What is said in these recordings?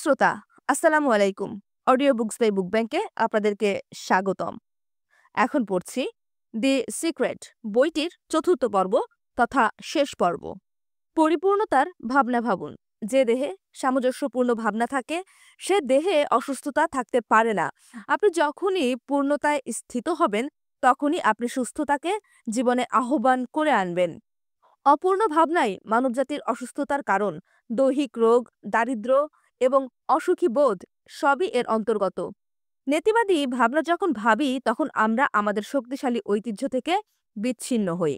শ্রোতা, আসসালামু আলাইকুম। অডিও বুকস বাই বুক ব্যাংকে আপনাদেরকে স্বাগতম। এখন পড়ছি দি সিক্রেট বইটির চতুর্থ পর্ব তথা শেষ পর্ব। পরিপূর্ণতার ভাবনা ভাবুন। যে দেহে সামঞ্জস্যপূর্ণ ভাবনা থাকে সে দেহে অসুস্থতা থাকতে পারে না। আপনি যখনই পূর্ণতায় স্থিত হবেন তখনই আপনি সুস্থতাকে জীবনে আহ্বান করে আনবেন। অপূর্ণ ভাবনাই মানবজাতির অসুস্থতার কারণ। দৈহিক রোগ, দারিদ্র্য এবং অসুখী বোধ সবই এর অন্তর্গত। নেতিবাদী ভাবনা যখন ভাবি তখন আমরা আমাদের শক্তিশালী ঐতিহ্য থেকে বিচ্ছিন্ন হই।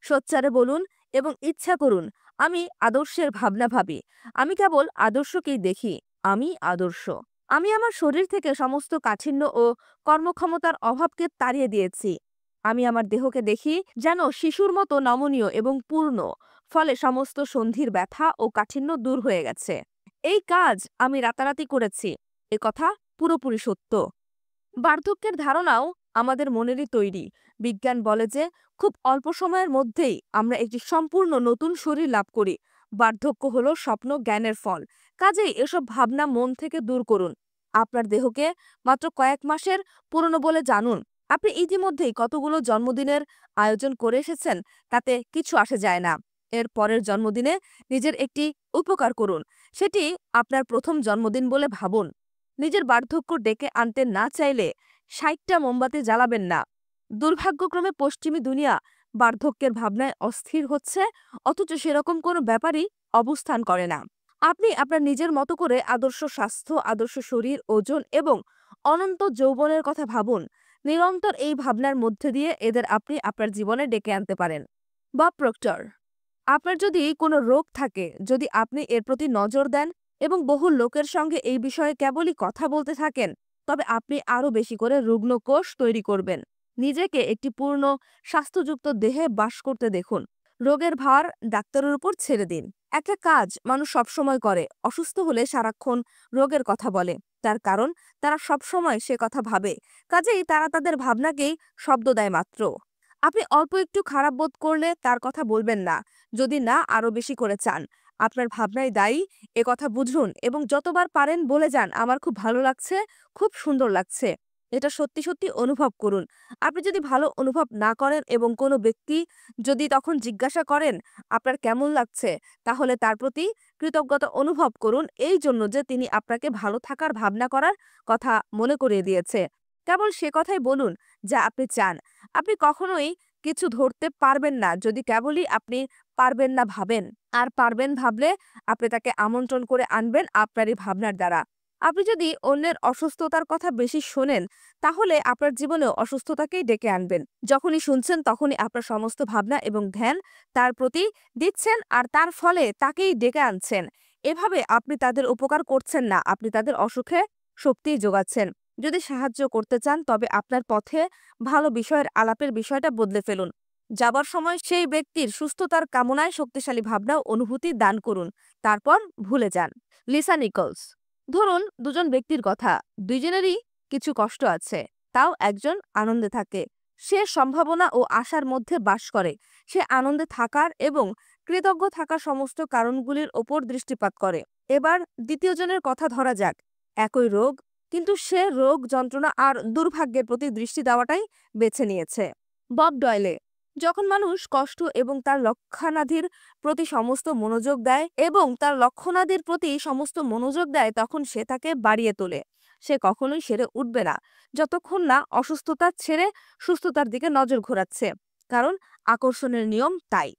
সোচ্চারে বলুন এবং ইচ্ছা করুন, আমি আদর্শের ভাবনা ভাবি। আমি কেবল আদর্শকেই দেখি। আমি আদর্শ। আমি আমার শরীর থেকে সমস্ত কাঠিন্য ও কর্মক্ষমতার অভাবকে তাড়িয়ে দিয়েছি। আমি আমার দেহকে দেখি যেন শিশুর মতো নমনীয় এবং পূর্ণ। ফলে সমস্ত সন্ধির ব্যথা ও কাঠিন্য দূর হয়ে গেছে। এই কাজ আমি রাতারাতি করেছি। এ কথা পুরোপুরি সত্য। বার্ধক্যের ধারণাও আমাদের মনেরই তৈরি। বিজ্ঞান বলে যে খুব অল্প সময়ের মধ্যেই আমরা একটি সম্পূর্ণ নতুন শরীর লাভ করি। বার্ধক্য হলো স্বপ্ন জ্ঞানের ফল। কাজেই এসব ভাবনা মন থেকে দূর করুন। আপনার দেহকে মাত্র কয়েক মাসের পুরনো বলে জানুন। আপনি ইতিমধ্যেই কতগুলো জন্মদিনের আয়োজন করে এসেছেন, তাতে কিছু আসে যায় না। এর পরের জন্মদিনে নিজের একটি উপকার করুন। সেটি আপনার প্রথম জন্মদিন বলে ভাবুন। নিজের বার্ধক্য ডেকে আনতে না চাইলে ৬০টা মোমবাতি জ্বালাবেন না। দুর্ভাগ্যক্রমে পশ্চিমী দুনিয়া বার্ধক্যের ভাবনায় অস্থির হচ্ছে, অথচ সেরকম কোনো ব্যাপারই অবস্থান করে না। আপনি আপনার নিজের মতো করে আদর্শ স্বাস্থ্য, আদর্শ শরীর, ওজন এবং অনন্ত যৌবনের কথা ভাবুন। নিরন্তর এই ভাবনার মধ্যে দিয়ে এদের আপনি আপনার জীবনে ডেকে আনতে পারেন। বব প্রক্টর: আপনার যদি কোনো রোগ থাকে, যদি আপনি এর প্রতি নজর দেন এবং বহু লোকের সঙ্গে এই বিষয়ে কেবলই কথা বলতে থাকেন, তবে আপনি আরও বেশি করে রুগ্ন কোষ তৈরি করবেন। নিজেকে একটি পূর্ণ স্বাস্থ্যযুক্ত দেহে বাস করতে দেখুন। রোগের ভার ডাক্তারের উপর ছেড়ে দিন। একটা কাজ মানুষ সবসময় করে, অসুস্থ হলে সারাক্ষণ রোগের কথা বলে। তার কারণ তারা সবসময় সে কথা ভাবে। কাজেই তারা তাদের ভাবনাকেই শব্দ দেয় মাত্র। আপনি অল্প একটু খারাপ বোধ করলে তার কথা বলবেন না, যদি না আরো বেশি করে চান। আপনার ভাবনাই দায়ী, এ কথা বুঝুন এবং যতবার পারেন বলে যান, আমার খুব ভালো লাগছে, খুব সুন্দর লাগছে। এটা সত্যি সত্যি অনুভব করুন। আপনি যদি ভালো অনুভব না করেন এবং কোনো ব্যক্তি যদি তখন জিজ্ঞাসা করেন আপনার কেমন লাগছে, তাহলে তার প্রতি কৃতজ্ঞতা অনুভব করুন, এই জন্য যে তিনি আপনাকে ভালো থাকার ভাবনা করার কথা মনে করিয়ে দিয়েছে। কেবল সে কথাই বলুন যা আপনি চান। আপনি কখনোই কিছু ধরতে পারবেন না যদি কেবলই আপনি পারবেন না ভাবেন। আর পারবেন ভাবলে আপনি তাকে আমন্ত্রণ করে আনবেন আপনারই ভাবনার দ্বারা। আপনি যদি অন্যের অসুস্থতার কথা বেশি শোনেন, তাহলে আপনার জীবনেও অসুস্থতাকেই ডেকে আনবেন। যখনই শুনছেন তখনই আপনার সমস্ত ভাবনা এবং ধ্যান তার প্রতি দিচ্ছেন আর তার ফলে তাকেই ডেকে আনছেন। এভাবে আপনি তাদের উপকার করছেন না, আপনি তাদের অসুখে শক্তিই যোগাচ্ছেন। যদি সাহায্য করতে চান তবে আপনার পথে ভালো বিষয়ের আলাপের বিষয়টা বদলে ফেলুন। যাবার সময় সেই ব্যক্তির সুস্থতার কামনায় শক্তিশালী ভাবনা ও অনুভূতি দান করুন, তারপর ভুলে যান। লিসা নিকলস: ধরুন দুজন ব্যক্তির কথা, দুইজনেরই কিছু কষ্ট আছে, তাও একজন আনন্দে থাকে। সে সম্ভাবনা ও আশার মধ্যে বাস করে। সে আনন্দে থাকার এবং কৃতজ্ঞ থাকার সমস্ত কারণগুলির ওপর দৃষ্টিপাত করে। এবার দ্বিতীয় জনের কথা ধরা যাক। একই রোগ, কিন্তু সে রোগ, যন্ত্রণা আর দুর্ভাগ্যের প্রতি দৃষ্টি দেওয়াটাই বেছে নিয়েছে। বব ডয়েলে: যখন মানুষ কষ্ট এবং তার লক্ষণাদির প্রতি সমস্ত মনোযোগ দেয় তখন সে তাকে বাড়িয়ে তোলে। সে কখনোই সেরে উঠবে না যতক্ষণ না অসুস্থতা ছেড়ে সুস্থতার দিকে নজর ঘোরাচ্ছে, কারণ আকর্ষণের নিয়ম তাই।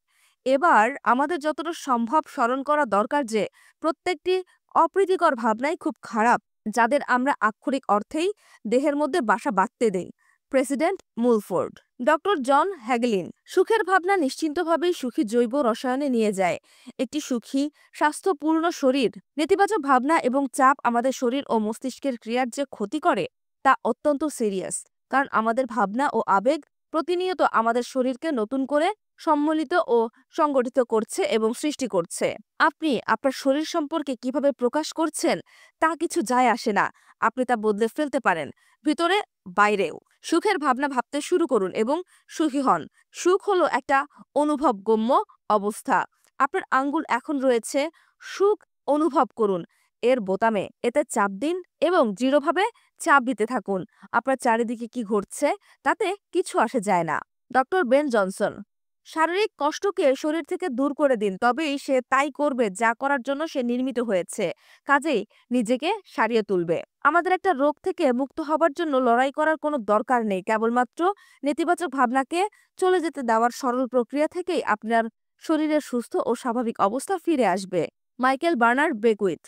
এবার আমাদের যতটা সম্ভব স্মরণ করা দরকার যে প্রত্যেকটি অপ্রীতিকর ভাবনাই খুব খারাপ, যাদের আমরা আক্ষরিক অর্থেই দেহের মধ্যে বাসা বাঁধতে দেই। প্রেসিডেন্ট মুলফোর্ড। ডক্টর জন হ্যাগলিন: সুখের ভাবনা নিশ্চিন্তভাবেই সুখী জৈব রসায়নে নিয়ে যায় একটি সুখী স্বাস্থ্যপূর্ণ শরীর। নেতিবাচক ভাবনা এবং চাপ আমাদের শরীর ও মস্তিষ্কের ক্রিয়ার যে ক্ষতি করে তা অত্যন্ত সিরিয়াস, কারণ আমাদের ভাবনা ও আবেগ প্রতিনিয়ত আমাদের শরীরকে নতুন করে সম্মিলিত ও সংগঠিত করছে এবং সৃষ্টি করছে। আপনি আপনার শরীর সম্পর্কে কিভাবে প্রকাশ করছেন তা কিছু যায় আসে না, আপনি তা বদলে ফেলতে পারেন, ভিতরে বাইরেও। সুখের ভাবনা ভাবতে শুরু করুন এবং সুখী হন। সুখ হলো একটা অনুভবগম্য অবস্থা। আপনার আঙ্গুল এখন রয়েছে, সুখ অনুভব করুন। এর বোতামে এতে চাপ দিন এবং দৃঢ়ভাবে চাপ দিতে থাকুন। আপনার চারিদিকে কি ঘটছে তাতে কিছু আসে যায় না। ডক্টর বেন জনসন, শারীরিক কষ্টকে শরীর থেকে দূর করে দিন, তবেই সে তাই করবে যা করার জন্য সে নির্মিত হয়েছে। কাজেই নিজেকে সারিয়ে তুলবে। আমাদের একটা রোগ থেকে মুক্ত হবার জন্য লড়াই করার কোনো দরকার নেই। কেবলমাত্র নেতিবাচক ভাবনাকে চলে যেতে দেওয়ার সরল প্রক্রিয়া থেকেই আপনার শরীরের সুস্থ ও স্বাভাবিক অবস্থা ফিরে আসবে। মাইকেল বার্নার্ড বেকুইথ,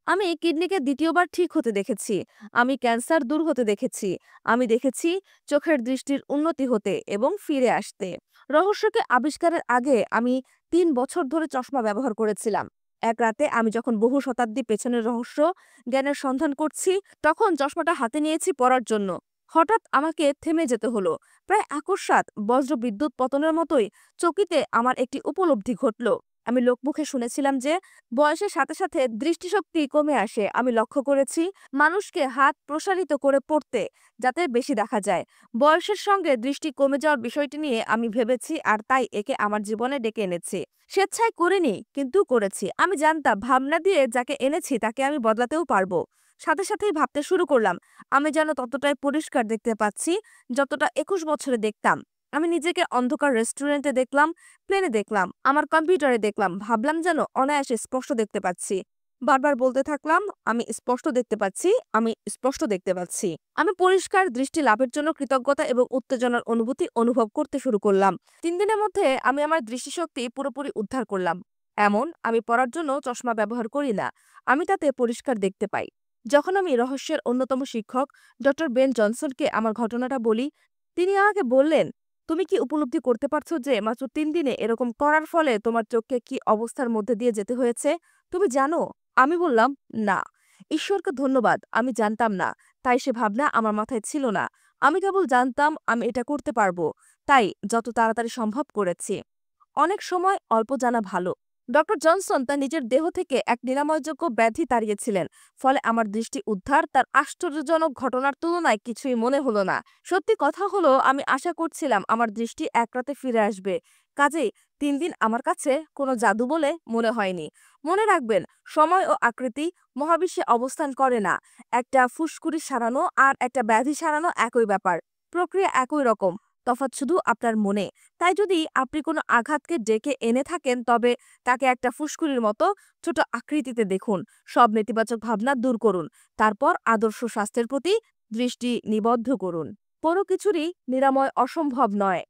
আমি কিডনিকে দ্বিতীয়বার ঠিক হতে দেখেছি। আমি ক্যান্সার দূর হতে দেখেছি। আমি দেখেছি চোখের দৃষ্টির উন্নতি হতে এবং ফিরে আসতে। রহস্যকে আবিষ্কারের আগে আমি 3 বছর ধরে চশমা ব্যবহার করেছিলাম। এক রাতে আমি যখন বহু শতাব্দী পেছনের রহস্য জ্ঞানের সন্ধান করছি, তখন চশমাটা হাতে নিয়েছি পড়ার জন্য। হঠাৎ আমাকে থেমে যেতে হলো। প্রায় আকস্মাৎ বজ্র বিদ্যুৎ পতনের মতোই চকিতে আমার একটি উপলব্ধি ঘটল। আমি লোকমুখে শুনেছিলাম যে বয়সের সাথে সাথে দৃষ্টিশক্তি কমে আসে। আমি লক্ষ্য করেছি মানুষকে হাত প্রসারিত করে পড়তে, যাতে বেশি দেখা যায়। বয়সের সঙ্গে দৃষ্টি কমে যাওয়ার বিষয়টি নিয়ে আমি ভেবেছি, আর তাই একে আমার জীবনে ডেকে এনেছি। স্বেচ্ছায় করিনি, কিন্তু করেছি। আমি জানতাম ভাবনা দিয়ে যাকে এনেছি তাকে আমি বদলাতেও পারবো। সাথে সাথেই ভাবতে শুরু করলাম, আমি যেন ততটাই পরিষ্কার দেখতে পাচ্ছি যতটা 21 বছরে দেখতাম। আমি নিজেকে অন্ধকার রেস্টুরেন্টে দেখলাম, প্লেনে দেখলাম, আমার কম্পিউটারে দেখলাম। ভাবলাম যেন অনায়াসে স্পষ্ট দেখতে পাচ্ছি। বারবার বলতে থাকলাম, আমি স্পষ্ট দেখতে পাচ্ছি, আমি স্পষ্ট দেখতে পাচ্ছি। আমি পরিষ্কার দৃষ্টি লাভের জন্য কৃতজ্ঞতা এবং উত্তেজনার অনুভূতি অনুভব করতে শুরু করলাম। 3 দিনের মধ্যে আমি আমার দৃষ্টিশক্তি পুরোপুরি উদ্ধার করলাম। এমন আমি পড়ার জন্য চশমা ব্যবহার করি না, আমি তাতে পরিষ্কার দেখতে পাই। যখন আমি রহস্যের অন্যতম শিক্ষক ডক্টর বেন জনসনকে আমার ঘটনাটা বলি, তিনি আমাকে বললেন, তুমি কি উপলব্ধি করতে পারছো যে মাত্র 3 দিনে এরকম করার ফলে তোমার চোখকে কি অবস্থার মধ্যে দিয়ে যেতে হয়েছে? তুমি জানো? আমি বললাম, না। ঈশ্বরকে ধন্যবাদ, আমি জানতাম না। তাই সে ভাবনা আমার মাথায় ছিল না। আমি কেবল জানতাম আমি এটা করতে পারবো। তাই যত তাড়াতাড়ি সম্ভব করেছি। অনেক সময় অল্প জানা ভালো। ডক্টর জনসন তার নিজের দেহ থেকে এক নিরাময়যোগ্য ব্যাধি তাড়িয়েছিলেন। ফলে আমার দৃষ্টি উদ্ধার তার আশ্চর্যজনক ঘটনার তুলনায় কিছুই মনে হলো না। সত্যি কথা হলো, আমি আশা করছিলাম আমার দৃষ্টি এক রাতে ফিরে আসবে। কাজেই 3 দিন আমার কাছে কোনো জাদু বলে মনে হয়নি। মনে রাখবেন, সময় ও আকৃতি মহাবিশ্বে অবস্থান করে না। একটা ফুসকুড়ি সারানো আর একটা ব্যাধি সারানো একই ব্যাপার। প্রক্রিয়া একই রকম, তফাৎ শুধু আপনার মনে। তাই যদি আপনি কোনো আঘাতকে ডেকে এনে থাকেন, তবে তাকে একটা ফুসকুড়ির মতো ছোট আকৃতিতে দেখুন। সব নেতিবাচক ভাবনা দূর করুন। তারপর আদর্শ স্বাস্থ্যের প্রতি দৃষ্টি নিবদ্ধ করুন। কোনো কিছুরই নিরাময় অসম্ভব নয়।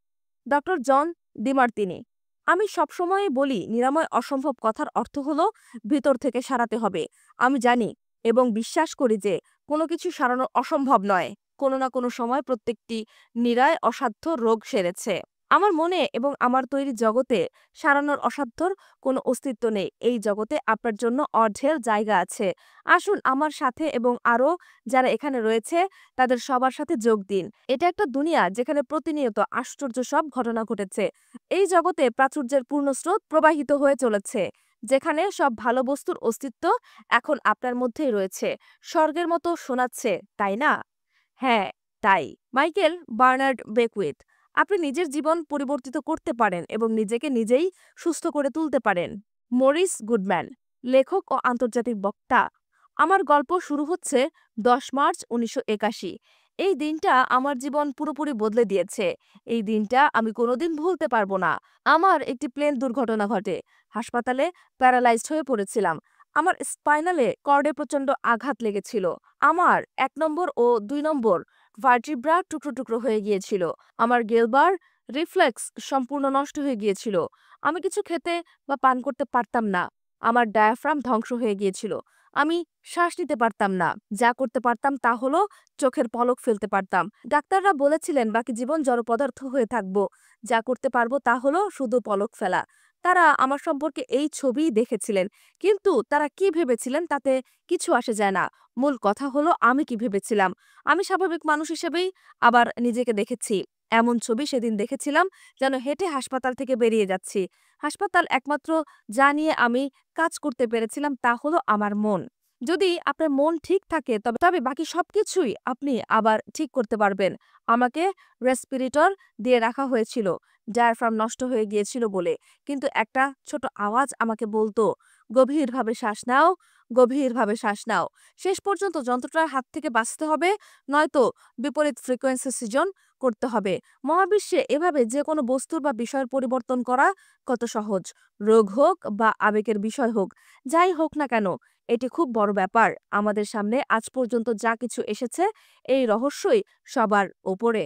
ডক্টর জন ডিমার্তিনি, আমি সবসময়ই বলি নিরাময় অসম্ভব কথার অর্থ হলো ভিতর থেকে সারাতে হবে। আমি জানি এবং বিশ্বাস করি যে কোনো কিছু সারানো অসম্ভব নয়। কোনো না কোনো সময় প্রত্যেকটি নিরায় অসাধ্য রোগ সেরেছে। আমার মনে এবং আমার তৈরি জগতে সারানোর অসাধ্যর কোনো অস্তিত্ব নেই। এই জগতে আপনার জন্য অঢেল জায়গা আছে। আসুন আমার সাথে এবং আরও যারা এখানে রয়েছে তাদের সবার সাথে যোগ দিন। এটা একটা দুনিয়া যেখানে প্রতিনিয়ত আশ্চর্য সব ঘটনা ঘটেছে। এই জগতে প্রাচুর্যের পূর্ণ স্রোত প্রবাহিত হয়ে চলেছে, যেখানে সব ভালো বস্তুর অস্তিত্ব এখন আপনার মধ্যেই রয়েছে। স্বর্গের মতো শোনাচ্ছে, তাই না? হ্যাঁ, তাই। মাইকেল বার্নার্ড বেকুইথ, আপনি নিজের জীবন পরিবর্তিত করতে পারেন এবং নিজেকে নিজেই সুস্থ করে তুলতে পারেন। মরিস গুডম্যান, লেখক ও আন্তর্জাতিক বক্তা। আমার গল্প শুরু হচ্ছে 10 মার্চ 1981। এই দিনটা আমার জীবন পুরোপুরি বদলে দিয়েছে। এই দিনটা আমি কোনোদিন ভুলতে পারবো না। আমার একটি প্লেন দুর্ঘটনা ঘটে। হাসপাতালে প্যারালাইজড হয়ে পড়েছিলাম। আমার স্পাইনালে কর্ডে প্রচণ্ড আঘাত লেগেছিল। আমার 1 নম্বর ও 2 নম্বর ভার্টিব্রা টুকরো টুকরো হয়ে গিয়েছিল। আমার গেলবার রিফ্লেক্স সম্পূর্ণ নষ্ট হয়ে গিয়েছিল। আমি কিছু খেতে বা পান করতে পারতাম না। আমার ডায়াফ্রাম ধ্বংস হয়ে গিয়েছিল। আমি শ্বাস নিতে পারতাম না। যা করতে পারতাম তা হলো চোখের পলক ফেলতে পারতাম। ডাক্তাররা বলেছিলেন বাকি জীবন জড়পদার্থ হয়ে থাকবো। যা করতে পারবো তা হলো শুধু পলক ফেলা। তারা আমার সম্পর্কে এই ছবিই দেখেছিলেন, কিন্তু তারা কি ভেবেছিলেন তাতে কিছু আসে যায় না। মূল কথা হলো আমি কি ভেবেছিলাম। আমি স্বাভাবিক মানুষ হিসেবেই আবার নিজেকে দেখেছি। এমন ছবি সেদিন দেখেছিলাম যেন হেঁটে হাসপাতাল থেকে বেরিয়ে যাচ্ছি। হাসপাতাল একমাত্র যা নিয়ে আমি কাজ করতে পেরেছিলাম তা হলো আমার মন। যদি আপনার মন ঠিক থাকে তবে তবে বাকি সবকিছুই আপনি আবার ঠিক করতে পারবেন। আমাকে রেসপিরেটর দিয়ে রাখা হয়েছিল ডায়াফ্রাম নষ্ট হয়ে গিয়েছিল বলে, কিন্তু একটা ছোট আওয়াজ আমাকে বলতো, গভীরভাবে শ্বাস নাও, গভীরভাবে শ্বাস নাও। শেষ পর্যন্ত যন্ত্রটার হাত থেকে বাঁচতে হবে, নয়তো বিপরীত ফ্রিকোয়েন্সি সৃজন করতে হবে। মহাবিশ্বে এভাবে যে কোনো বস্তুর বা বিষয়ের পরিবর্তন করা কত সহজ। রোগ হোক বা আবেগের বিষয় হোক, যাই হোক না কেন, এটি খুব বড় ব্যাপার। আমাদের সামনে আজ পর্যন্ত যা কিছু এসেছে, এই রহস্যই সবার ওপরে।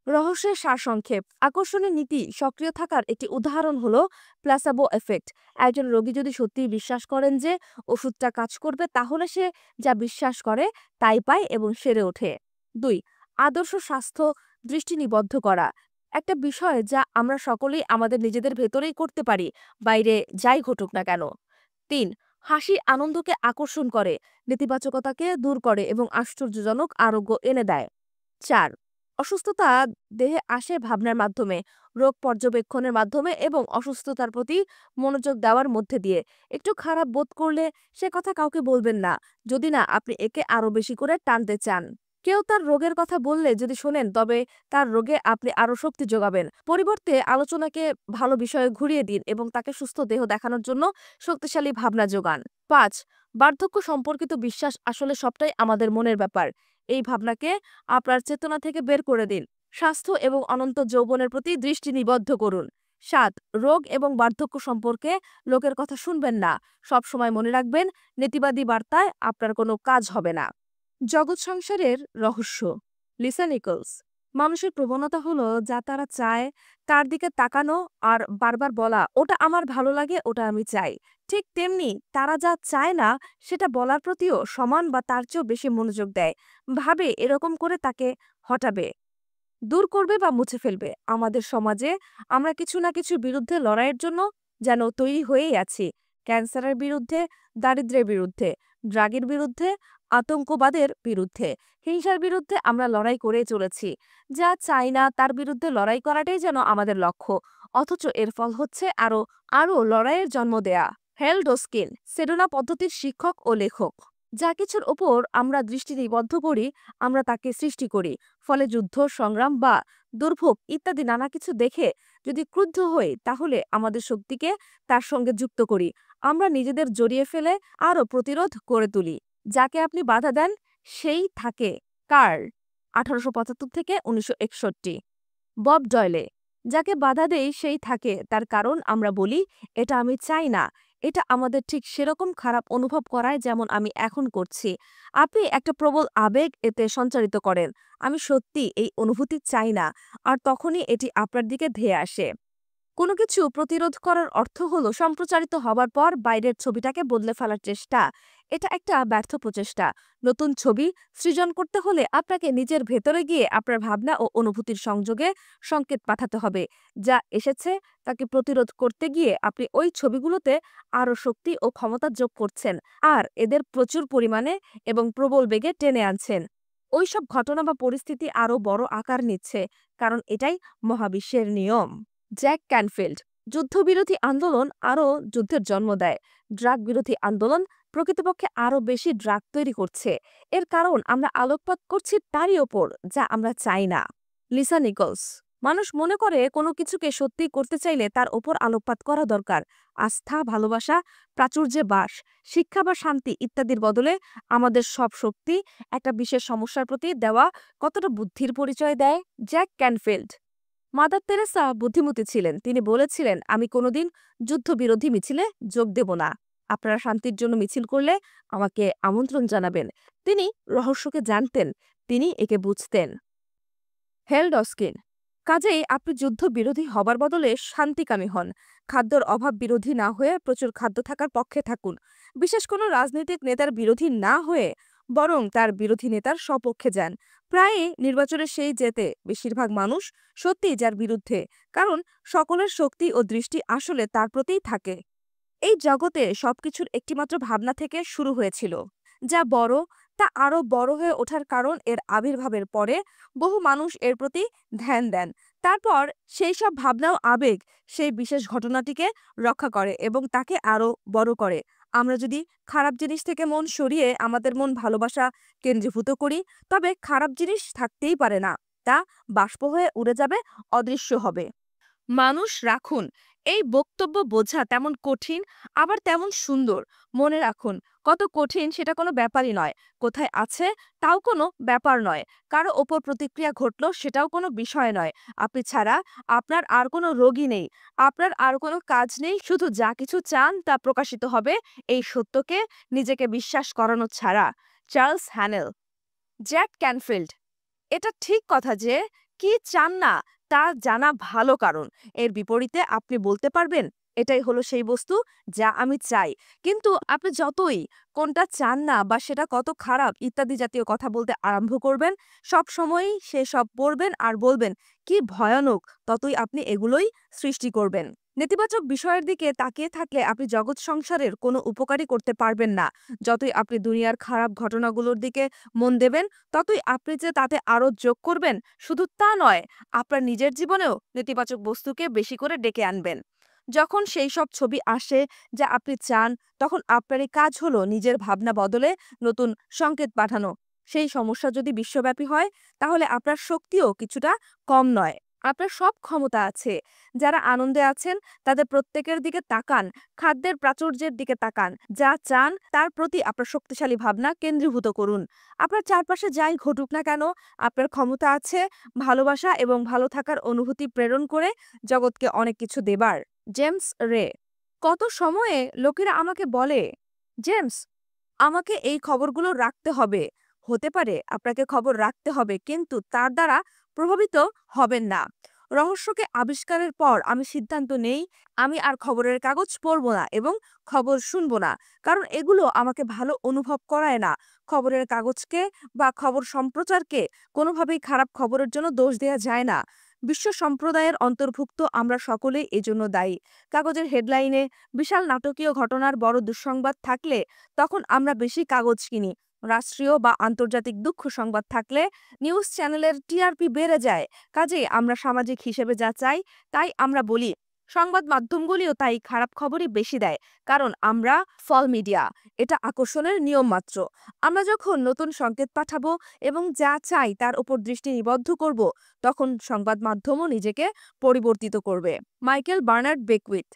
রহস্যের সারসংক্ষেপ। আকর্ষণের নীতি সক্রিয় থাকার একটি উদাহরণ হলো প্লাসাবো এফেক্ট। একজন রোগী যদি সত্যিই বিশ্বাস করেন যে ওষুধটা কাজ করবে, তাহলে সে যা বিশ্বাস করে তাই পায় এবং সেরে ওঠে। 2. আদর্শ স্বাস্থ্য দৃষ্টি নিবদ্ধ করা। একটা বিষয় যা আমরা সকলেই আমাদের নিজেদের ভেতরেই করতে পারি, বাইরে যাই ঘটুক না কেন। 3. হাসি আনন্দকে আকর্ষণ করে, নেতিবাচকতাকে দূর করে এবং আশ্চর্যজনক আরোগ্য এনে দেয়। 4. অসুস্থতা দেহে আসে ভাবনার মাধ্যমে, রোগ পর্যবেক্ষণের মাধ্যমে এবং অসুস্থতার প্রতি মনোযোগ দেওয়ার মধ্যে দিয়ে। একটু খারাপ বোধ করলে সে কথা কাউকে বলবেন না, যদি না আপনি একে আরো বেশি করে টানতে চান। কেউ তার রোগের কথা বললে যদি শোনেন, তবে তার রোগে আপনি আরো শক্তি যোগাবেন। পরিবর্তে আলোচনাকে ভালো বিষয়ে ঘুরিয়ে দিন এবং তাকে সুস্থ দেহ দেখানোর জন্য শক্তিশালী ভাবনা যোগান। 5. বার্ধক্য সম্পর্কিত বিশ্বাস আসলে সবটাই আমাদের মনের ব্যাপার। এই ভাবনাকে আপনার চেতনা থেকে বের করে দিন। স্বাস্থ্য এবং অনন্ত যৌবনের প্রতি দৃষ্টি নিবদ্ধ করুন। 7. রোগ এবং বার্ধক্য সম্পর্কে লোকের কথা শুনবেন না। সব সময় মনে রাখবেন, নেতিবাদী বার্তায় আপনার কোনো কাজ হবে না। জগৎ সংসারের রহস্য। Lisa Nicholls. মানুষের প্রবণতা হলো যা তারা চায় তার দিকে তাকানো আর বারবার বলা, ওটা আমার ভালো লাগে, ওটা আমি চাই। ঠিক তেমনি তারা যা চায় না সেটা বলার প্রতিও সমান বা তার চেয়েও বেশি মনোযোগ দেয়, ভাবে এরকম করে তাকে হটাবে, দূর করবে বা মুছে ফেলবে। আমাদের সমাজে আমরা কিছু না কিছুর বিরুদ্ধে লড়াইয়ের জন্য যেন তৈরি হয়েই আছি। ক্যান্সারের বিরুদ্ধে, দারিদ্র্যের বিরুদ্ধে, ড্রাগের বিরুদ্ধে, আতঙ্কবাদের বিরুদ্ধে, হিংসার বিরুদ্ধে আমরা লড়াই করে চলেছি। যা চাই না তার বিরুদ্ধে লড়াই করাটাই যেন আমাদের লক্ষ্য, অথচ এর ফল হচ্ছে আরও আরও লড়াইয়ের জন্ম দেয়া। হেল ডোস্কিন, সেডোনা পদ্ধতির শিক্ষক ও লেখক। যা কিছুর ওপর আমরা দৃষ্টি নিবদ্ধ করি, আমরা তাকে সৃষ্টি করি। ফলে যুদ্ধ, সংগ্রাম বা দুর্ভোগ ইত্যাদি নানা কিছু দেখে যদি ক্রুদ্ধ হই, তাহলে আমাদের শক্তিকে তার সঙ্গে যুক্ত করি। আমরা নিজেদের জড়িয়ে ফেলে আরও প্রতিরোধ করে তুলি। যাকে আপনি বাধা দেন সেই থাকে। কার্ল, 1875 থেকে 1961। বব ডয়লে, যাকে বাধা দেই সেই থাকে, তার কারণ আমরা বলি, এটা আমি চাই না। এটা আমাদের ঠিক সেরকম খারাপ অনুভব করায় যেমন আমি এখন করছি। আপনি একটা প্রবল আবেগ এতে সঞ্চারিত করেন, আমি সত্যি এই অনুভূতি চাই না, আর তখনই এটি আপনার দিকে ধেয়ে আসে। কোনো কিছু প্রতিরোধ করার অর্থ হলো সম্প্রচারিত হবার পর বাইরের ছবিটাকে বদলে ফেলার চেষ্টা। এটা একটা ব্যর্থ প্রচেষ্টা। নতুন ছবি সৃজন করতে হলে আপনাকে নিজের ভেতরে গিয়ে আপনার ভাবনা ও অনুভূতির সংযোগে সংকেত পাঠাতে হবে। যা এসেছে তাকে প্রতিরোধ করতে গিয়ে আপনি ওই ছবিগুলোতে আরও শক্তি ও ক্ষমতা যোগ করছেন, আর এদের প্রচুর পরিমাণে এবং প্রবল বেগে টেনে আনছেন। ওইসব ঘটনা বা পরিস্থিতি আরও বড় আকার নিচ্ছে, কারণ এটাই মহাবিশ্বের নিয়ম। জ্যাক ক্যানফিল্ড, যুদ্ধবিরোধী আন্দোলন আরও যুদ্ধের জন্ম দেয়। ড্রাগ বিরোধী আন্দোলন প্রকৃতপক্ষে আরও বেশি ড্রাগ তৈরি করছে। এর কারণ আমরা আলোকপাত করছি তারই ওপর, যা আমরা চাই না। লিসা নিকলস, মানুষ মনে করে কোনো কিছুকে সত্যি করতে চাইলে তার ওপর আলোকপাত করা দরকার। আস্থা, ভালোবাসা, প্রাচুর্যে বাস, শিক্ষা বা শান্তি ইত্যাদির বদলে আমাদের সব শক্তি একটা বিশেষ সমস্যার প্রতি দেওয়া কতটা বুদ্ধির পরিচয় দেয়। Jack Canfield. মাদার তেরেসা বুদ্ধিমতী ছিলেন। তিনি বলেছিলেন, আমি কোনোদিন যুদ্ধবিরোধী মিছিলে যোগ দেব না। আপনারা শান্তির জন্য মিছিল করলে আমাকে আমন্ত্রণ জানাবেন। তিনি রহস্যকে জানতেন, তিনি একে বুঝতেন। হেল ডস্কিন, কাজেই আপনি যুদ্ধবিরোধী হবার বদলে শান্তিকামী হন। খাদ্যর অভাব বিরোধী না হয়ে প্রচুর খাদ্য থাকার পক্ষে থাকুন। বিশেষ কোনো রাজনৈতিক নেতার বিরোধী না হয়ে বরং তার বিরোধী নেতার সপক্ষে যান। প্রায়ই নির্বাচনে সেই জেতে বেশিরভাগ মানুষ সত্যি যার বিরুদ্ধে, কারণ সকলের শক্তি ও দৃষ্টি আসলে তার প্রতিই থাকে। এই জগতে সবকিছুর একটিমাত্র ভাবনা থেকে শুরু হয়েছিল। যা বড় তা আরও বড় হয়ে ওঠার কারণ এর আবির্ভাবের পরে বহু মানুষ এর প্রতি ধ্যান দেন। তারপর সেই সব ভাবনা ও আবেগ সেই বিশেষ ঘটনাটিকে রক্ষা করে এবং তাকে আরও বড় করে। আমরা যদি খারাপ জিনিস থেকে মন সরিয়ে আমাদের মন ভালোবাসা কেন্দ্রীভূত করি, তবে খারাপ জিনিস থাকতেই পারে না। তা বাষ্প হয়ে উড়ে যাবে, অদৃশ্য হবে। মানুষ রাখুন, এই বক্তব্য বোঝা তেমন কঠিন, আবার তেমন সুন্দর। মনে রাখুন, কত কঠিন সেটা কোনো ব্যাপারই নয়, কোথায় আছে তাও কোনো ব্যাপার নয়, কারো ওপর প্রতিক্রিয়া ঘটলো সেটাও কোনো বিষয় নয়। আপনি ছাড়া আপনার আর কোনো রোগী নেই, আপনার আর কোনো কাজ নেই, শুধু যা কিছু চান তা প্রকাশিত হবে এই সত্যকে নিজেকে বিশ্বাস করানো ছাড়া। Charles Haanel. Jack Canfield. এটা ঠিক কথা যে কি চান না তা জানা ভালো, কারণ এর বিপরীতে আপনি বলতে পারবেন এটাই হলো সেই বস্তু যা আমি চাই। কিন্তু আপনি যতই কোনটা চান না বা সেটা কত খারাপ ইত্যাদি জাতীয় কথা বলতে আরম্ভ করবেন, সব সময়ই সেসব পড়বেন আর বলবেন কি ভয়ানক, ততই আপনি এগুলোই সৃষ্টি করবেন। নেতিবাচক বিষয়ের দিকে তাকিয়ে থাকলে আপনি জগৎ সংসারের কোনো উপকারই করতে পারবেন না। যতই আপনি দুনিয়ার খারাপ ঘটনাগুলোর দিকে মন দেবেন, ততই আপনি যে তাতে আরো যোগ করবেন, শুধু তা নয়, আপনার নিজের জীবনেও নেতিবাচক বস্তুকে বেশি করে ডেকে আনবেন। যখন সেই সব ছবি আসে যা আপনি চান, তখন আপনারই কাজ হলো নিজের ভাবনা বদলে নতুন সংকেত পাঠানো। সেই সমস্যা যদি বিশ্বব্যাপী হয়, তাহলে আপনার শক্তিও কিছুটা কম নয়। আপনার সব ক্ষমতা আছে। যারা আনন্দে আছেন তাদের প্রত্যেকের দিকে তাকান, খাদ্যের প্রাচুর্যের দিকে তাকান, যা চান তার প্রতি আপনার শক্তিশালী ভাবনা কেন্দ্রীভূত করুন। আপনার চারপাশে যাই ঘটুক না কেন, আপনার ক্ষমতা আছে ভালোবাসা এবং ভালো থাকার অনুভূতি প্রেরণ করে জগৎকে অনেক কিছু দেবার। জেমস রে। কত সময়ে লোকেরা আমাকে বলে, জেমস, আমাকে এই খবরগুলো রাখতে হবে। হতে পারে আপনাকে খবর রাখতে হবে, কিন্তু তার দ্বারা প্রভাবিত হবেন না। রহস্যকে আবিষ্কারের পর আমি সিদ্ধান্ত নেই আমি আর খবরের কাগজ পড়ব না এবং খবর শুনব না, কারণ এগুলো আমাকে ভালো অনুভব করায় না। খবরের কাগজকে বা খবর সম্প্রচারকে কোনোভাবেই খারাপ খবরের জন্য দোষ দেয়া যায় না। বিশ্ব সম্প্রদায়ের অন্তর্ভুক্ত আমরা সকলেই এজন্য দায়ী। কাগজের হেডলাইনে বিশাল নাটকীয় ঘটনার বড় দুঃসংবাদ থাকলে তখন আমরা বেশি কাগজ কিনি। রাষ্ট্রীয় বা আন্তর্জাতিক দুঃখ সংবাদ থাকলে নিউজ চ্যানেলের টিআরপি বেড়ে যায়। কাজেই আমরা সামাজিক হিসেবে যা চাই তাই আমরা বলি। সংবাদ মাধ্যমগুলিও তাই খারাপ খবরই বেশি দেয়, কারণ আমরা ফল মিডিয়া, এটা আকর্ষণের নিয়ম মাত্র। আমরা যখন নতুন সংকেত পাঠাবো এবং যা চাই তার উপর দৃষ্টি নিবদ্ধ করব, তখন সংবাদ মাধ্যমও নিজেকে পরিবর্তিত করবে। Michael Bernard Beckwith.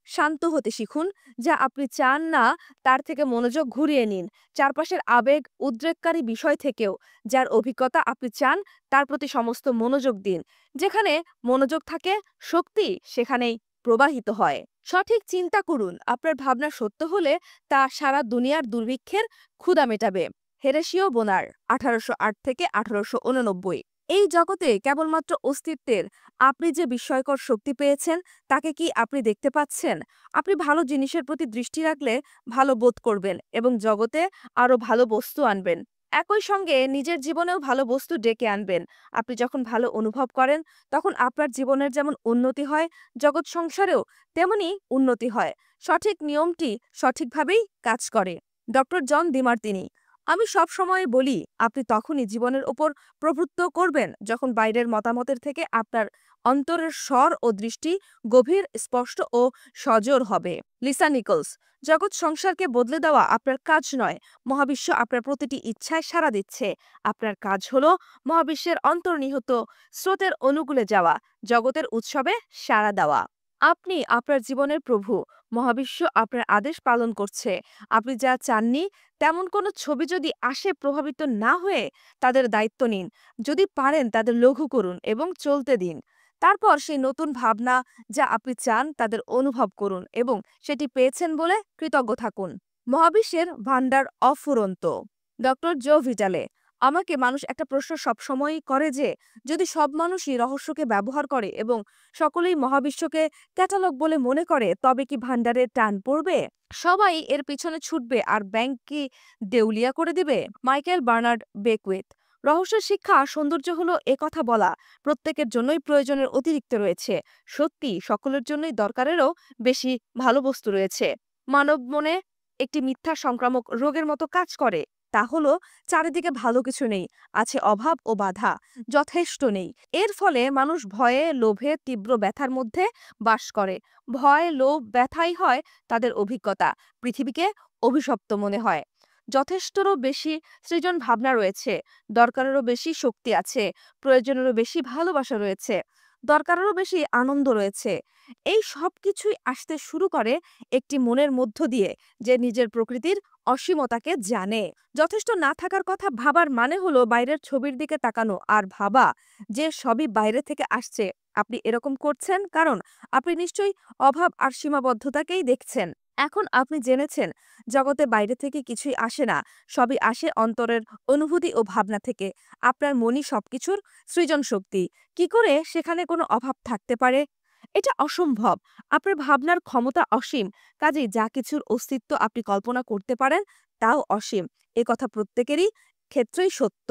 শান্ত হতে শিখুন। যা আপনি চান না তার থেকে মনোযোগ ঘুরিয়ে নিন। চারপাশের আবেগ উদ্রেককারী বিষয় থেকেও যার অভিজ্ঞতা আপনি চান তার প্রতি সমস্ত মনোযোগ দিন। যেখানে মনোযোগ থাকে, শক্তি সেখানেই প্রবাহিত হয়। সঠিক চিন্তা করুন। আপনার ভাবনা সত্য হলে তা সারা দুনিয়ার দুর্ভিক্ষের ক্ষুধা মেটাবে। হেরেশিও বোনার, 1808 থেকে 1889। এই জগতে কেবলমাত্র অস্তিত্বের আপনি যে বিস্ময়কর শক্তি পেয়েছেন, তাকে কি আপনি দেখতে পাচ্ছেন? আপনি ভালো জিনিসের প্রতি দৃষ্টি রাখলে ভালো বোধ করবেন এবং জগতে আরো ভালো বস্তু আনবেন। একই সঙ্গে নিজের জীবনেও ভালো বস্তু ডেকে আনবেন। আপনি যখন ভালো অনুভব করেন, তখন আপনার জীবনের যেমন উন্নতি হয়, জগৎ সংসারেও তেমনি উন্নতি হয়। সঠিক নিয়মটি সঠিকভাবেই কাজ করে। Doctor John Demartini. আমি সব সময় বলি, আপনি তখনই জীবনের উপর প্রভুত্ব করবেন যখন বাইরের মতামতের থেকে আপনার অন্তরের স্বর ও দৃষ্টি গভীর, স্পষ্ট ও সজোর হবে। Lisa Nicholls. জগৎ সংসারকে বদলে দেওয়া আপনার কাজ নয়, মহাবিশ্ব আপনার প্রতিটি ইচ্ছায় সাড়া দিচ্ছে। আপনার কাজ হলো মহাবিশ্বের অন্তর্নিহিত স্রোতের অনুকূলে যাওয়া, জগতের উৎসবে সাড়া দেওয়া। আপনি আপনার জীবনের প্রভু। মহাবিশ্ব আপনার আদেশ পালন করছে। আপনি যা চাননি তেমন কোনো ছবি যদি আসে, প্রভাবিত না হয়ে তাদের দায়িত্ব নিন। যদি পারেন তাদের লঘু করুন এবং চলতে দিন। তারপর সেই নতুন ভাবনা যা আপনি চান তাদের অনুভব করুন এবং সেটি পেয়েছেন বলে কৃতজ্ঞ থাকুন। মহাবিশ্বের ভান্ডার অফুরন্ত। ডক্টর জো ভিটালে। আমাকে মানুষ একটা প্রশ্ন সবসময়ই করে যে, যদি সব মানুষই রহস্যকে ব্যবহার করে এবং সকলেই মহাবিশ্বকে ক্যাটালগ বলে মনে করে, তবে কি ভান্ডারে টান পড়বে? সবাই এর পিছনে ছুটবে আর ব্যাংক কি দেউলিয়া করে দিবে? Michael Bernard Beckwith. রহস্যের শিক্ষা সৌন্দর্য হলো কথা বলা, প্রত্যেকের জন্যই প্রয়োজনের অতিরিক্ত রয়েছে। সত্যি সকলের জন্যই দরকারেরও বেশি ভালো বস্তু রয়েছে। মানব মনে একটি মিথ্যা সংক্রামক রোগের মতো কাজ করে, তা হলো চারিদিকে ভালো কিছু নেই, আছে অভাব ও বাধা, যথেষ্ট নেই। এর ফলে মানুষ ভয়ে, লোভে, তীব্র ব্যথার মধ্যে বাস করে। ভয়, লোভ, ব্যথাই হয় তাদের অভিজ্ঞতা। পৃথিবীকে অভিশপ্ত মনে হয়। যথেষ্টরও বেশি সৃজন ভাবনা রয়েছে, দরকারেরও বেশি শক্তি আছে, প্রয়োজনেরও বেশি ভালোবাসা রয়েছে, দরকারেরও বেশি আনন্দ রয়েছে। এই সব কিছুই আসতে শুরু করে একটি মনের মধ্য দিয়ে যে নিজের প্রকৃতির অসীমতাকে জানে। যথেষ্ট না থাকার কথা ভাবার মানে হলো বাইরের ছবির দিকে তাকানো আর ভাবা যে সবই বাইরে থেকে আসছে। আপনি এরকম করছেন কারণ আপনি নিশ্চয়ই অভাব আর সীমাবদ্ধতাকেই দেখছেন। এখন আপনি জেনেছেন জগতে বাইরে থেকে কিছুই আসে না, সবই আসে অন্তরের অনুভূতি ও ভাবনা থেকে। আপনার মনই সবকিছুর সৃজন শক্তি। কি করে সেখানে কোনো অভাব থাকতে পারে? এটা অসম্ভব। আপনার ভাবনার ক্ষমতা অসীম, কাজেই যা কিছুর অস্তিত্ব আপনি কল্পনা করতে পারেন তাও অসীম। এ কথা প্রত্যেকেরই ক্ষেত্রেই সত্য।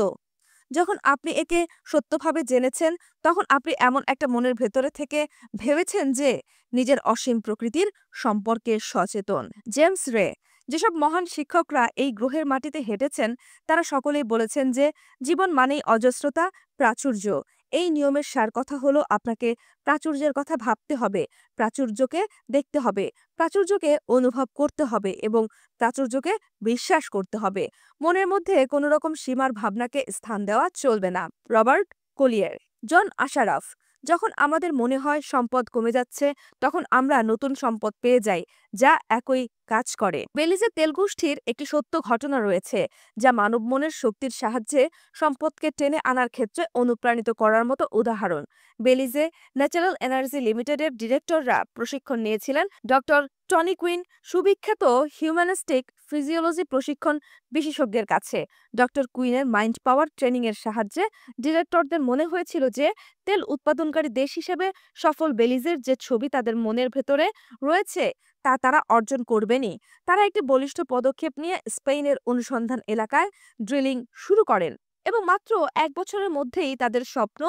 যখন আপনি একে সত্যভাবে জেনেছেন, তখন আপনি এমন একটা মনের ভেতরে থেকে ভেবেছেন যে নিজের অসীম প্রকৃতির সম্পর্কে সচেতন। জেমস রে, যেসব মহান শিক্ষকরা এই গ্রহের মাটিতে হেঁটেছেন, তারা সকলেই বলেছেন যে জীবন মানেই অজস্রতা, প্রাচুর্য। এই নিয়মের সার কথা হলো আপনাকে প্রাচুর্যের কথা ভাবতে হবে, প্রাচুর্যকে দেখতে হবে, প্রাচুর্যকে অনুভব করতে হবে এবং প্রাচুর্যকে বিশ্বাস করতে হবে। মনের মধ্যে কোনো রকম সীমার ভাবনাকে স্থান দেওয়া চলবে না। রবার্ট কোলিয়ার। জন আশারফ। যখন আমাদের মনে হয় সম্পদ কমে যাচ্ছে, তখন আমরা নতুন সম্পদ পেয়ে যাই যা একই কাজ করে। বেলিজে তেলগোষ্ঠীর একটি সত্য ঘটনা রয়েছে যা মানব মনের শক্তির সাহায্যে সম্পদকে টেনে আনার ক্ষেত্রে অনুপ্রাণিত করার মতো উদাহরণ। বেলিজে ন্যাচারাল এনার্জি লিমিটেডের ডিরেক্টররা প্রশিক্ষণ নিয়েছিলেন ডক্টর টনি কুইন, সুবিখ্যাত হিউম্যানিস্টিক ফিজিওলজি প্রশিক্ষণ বিশেষজ্ঞের কাছে। ডক্টর কুইনের মাইন্ড পাওয়ার ট্রেনিংয়ের সাহায্যে ডিরেক্টরদের মনে হয়েছিল যে তেল উৎপাদনকারী দেশ হিসেবে সফল বেলিজের যে ছবি তাদের মনের ভেতরে রয়েছে তা তারা অর্জন করবেনই। তারা একটি বলিষ্ঠ পদক্ষেপ নিয়ে স্পেনের অনুসন্ধান এলাকায় ড্রিলিং শুরু করেন এবং মাত্র 1 বছরের মধ্যেই তাদের স্বপ্ন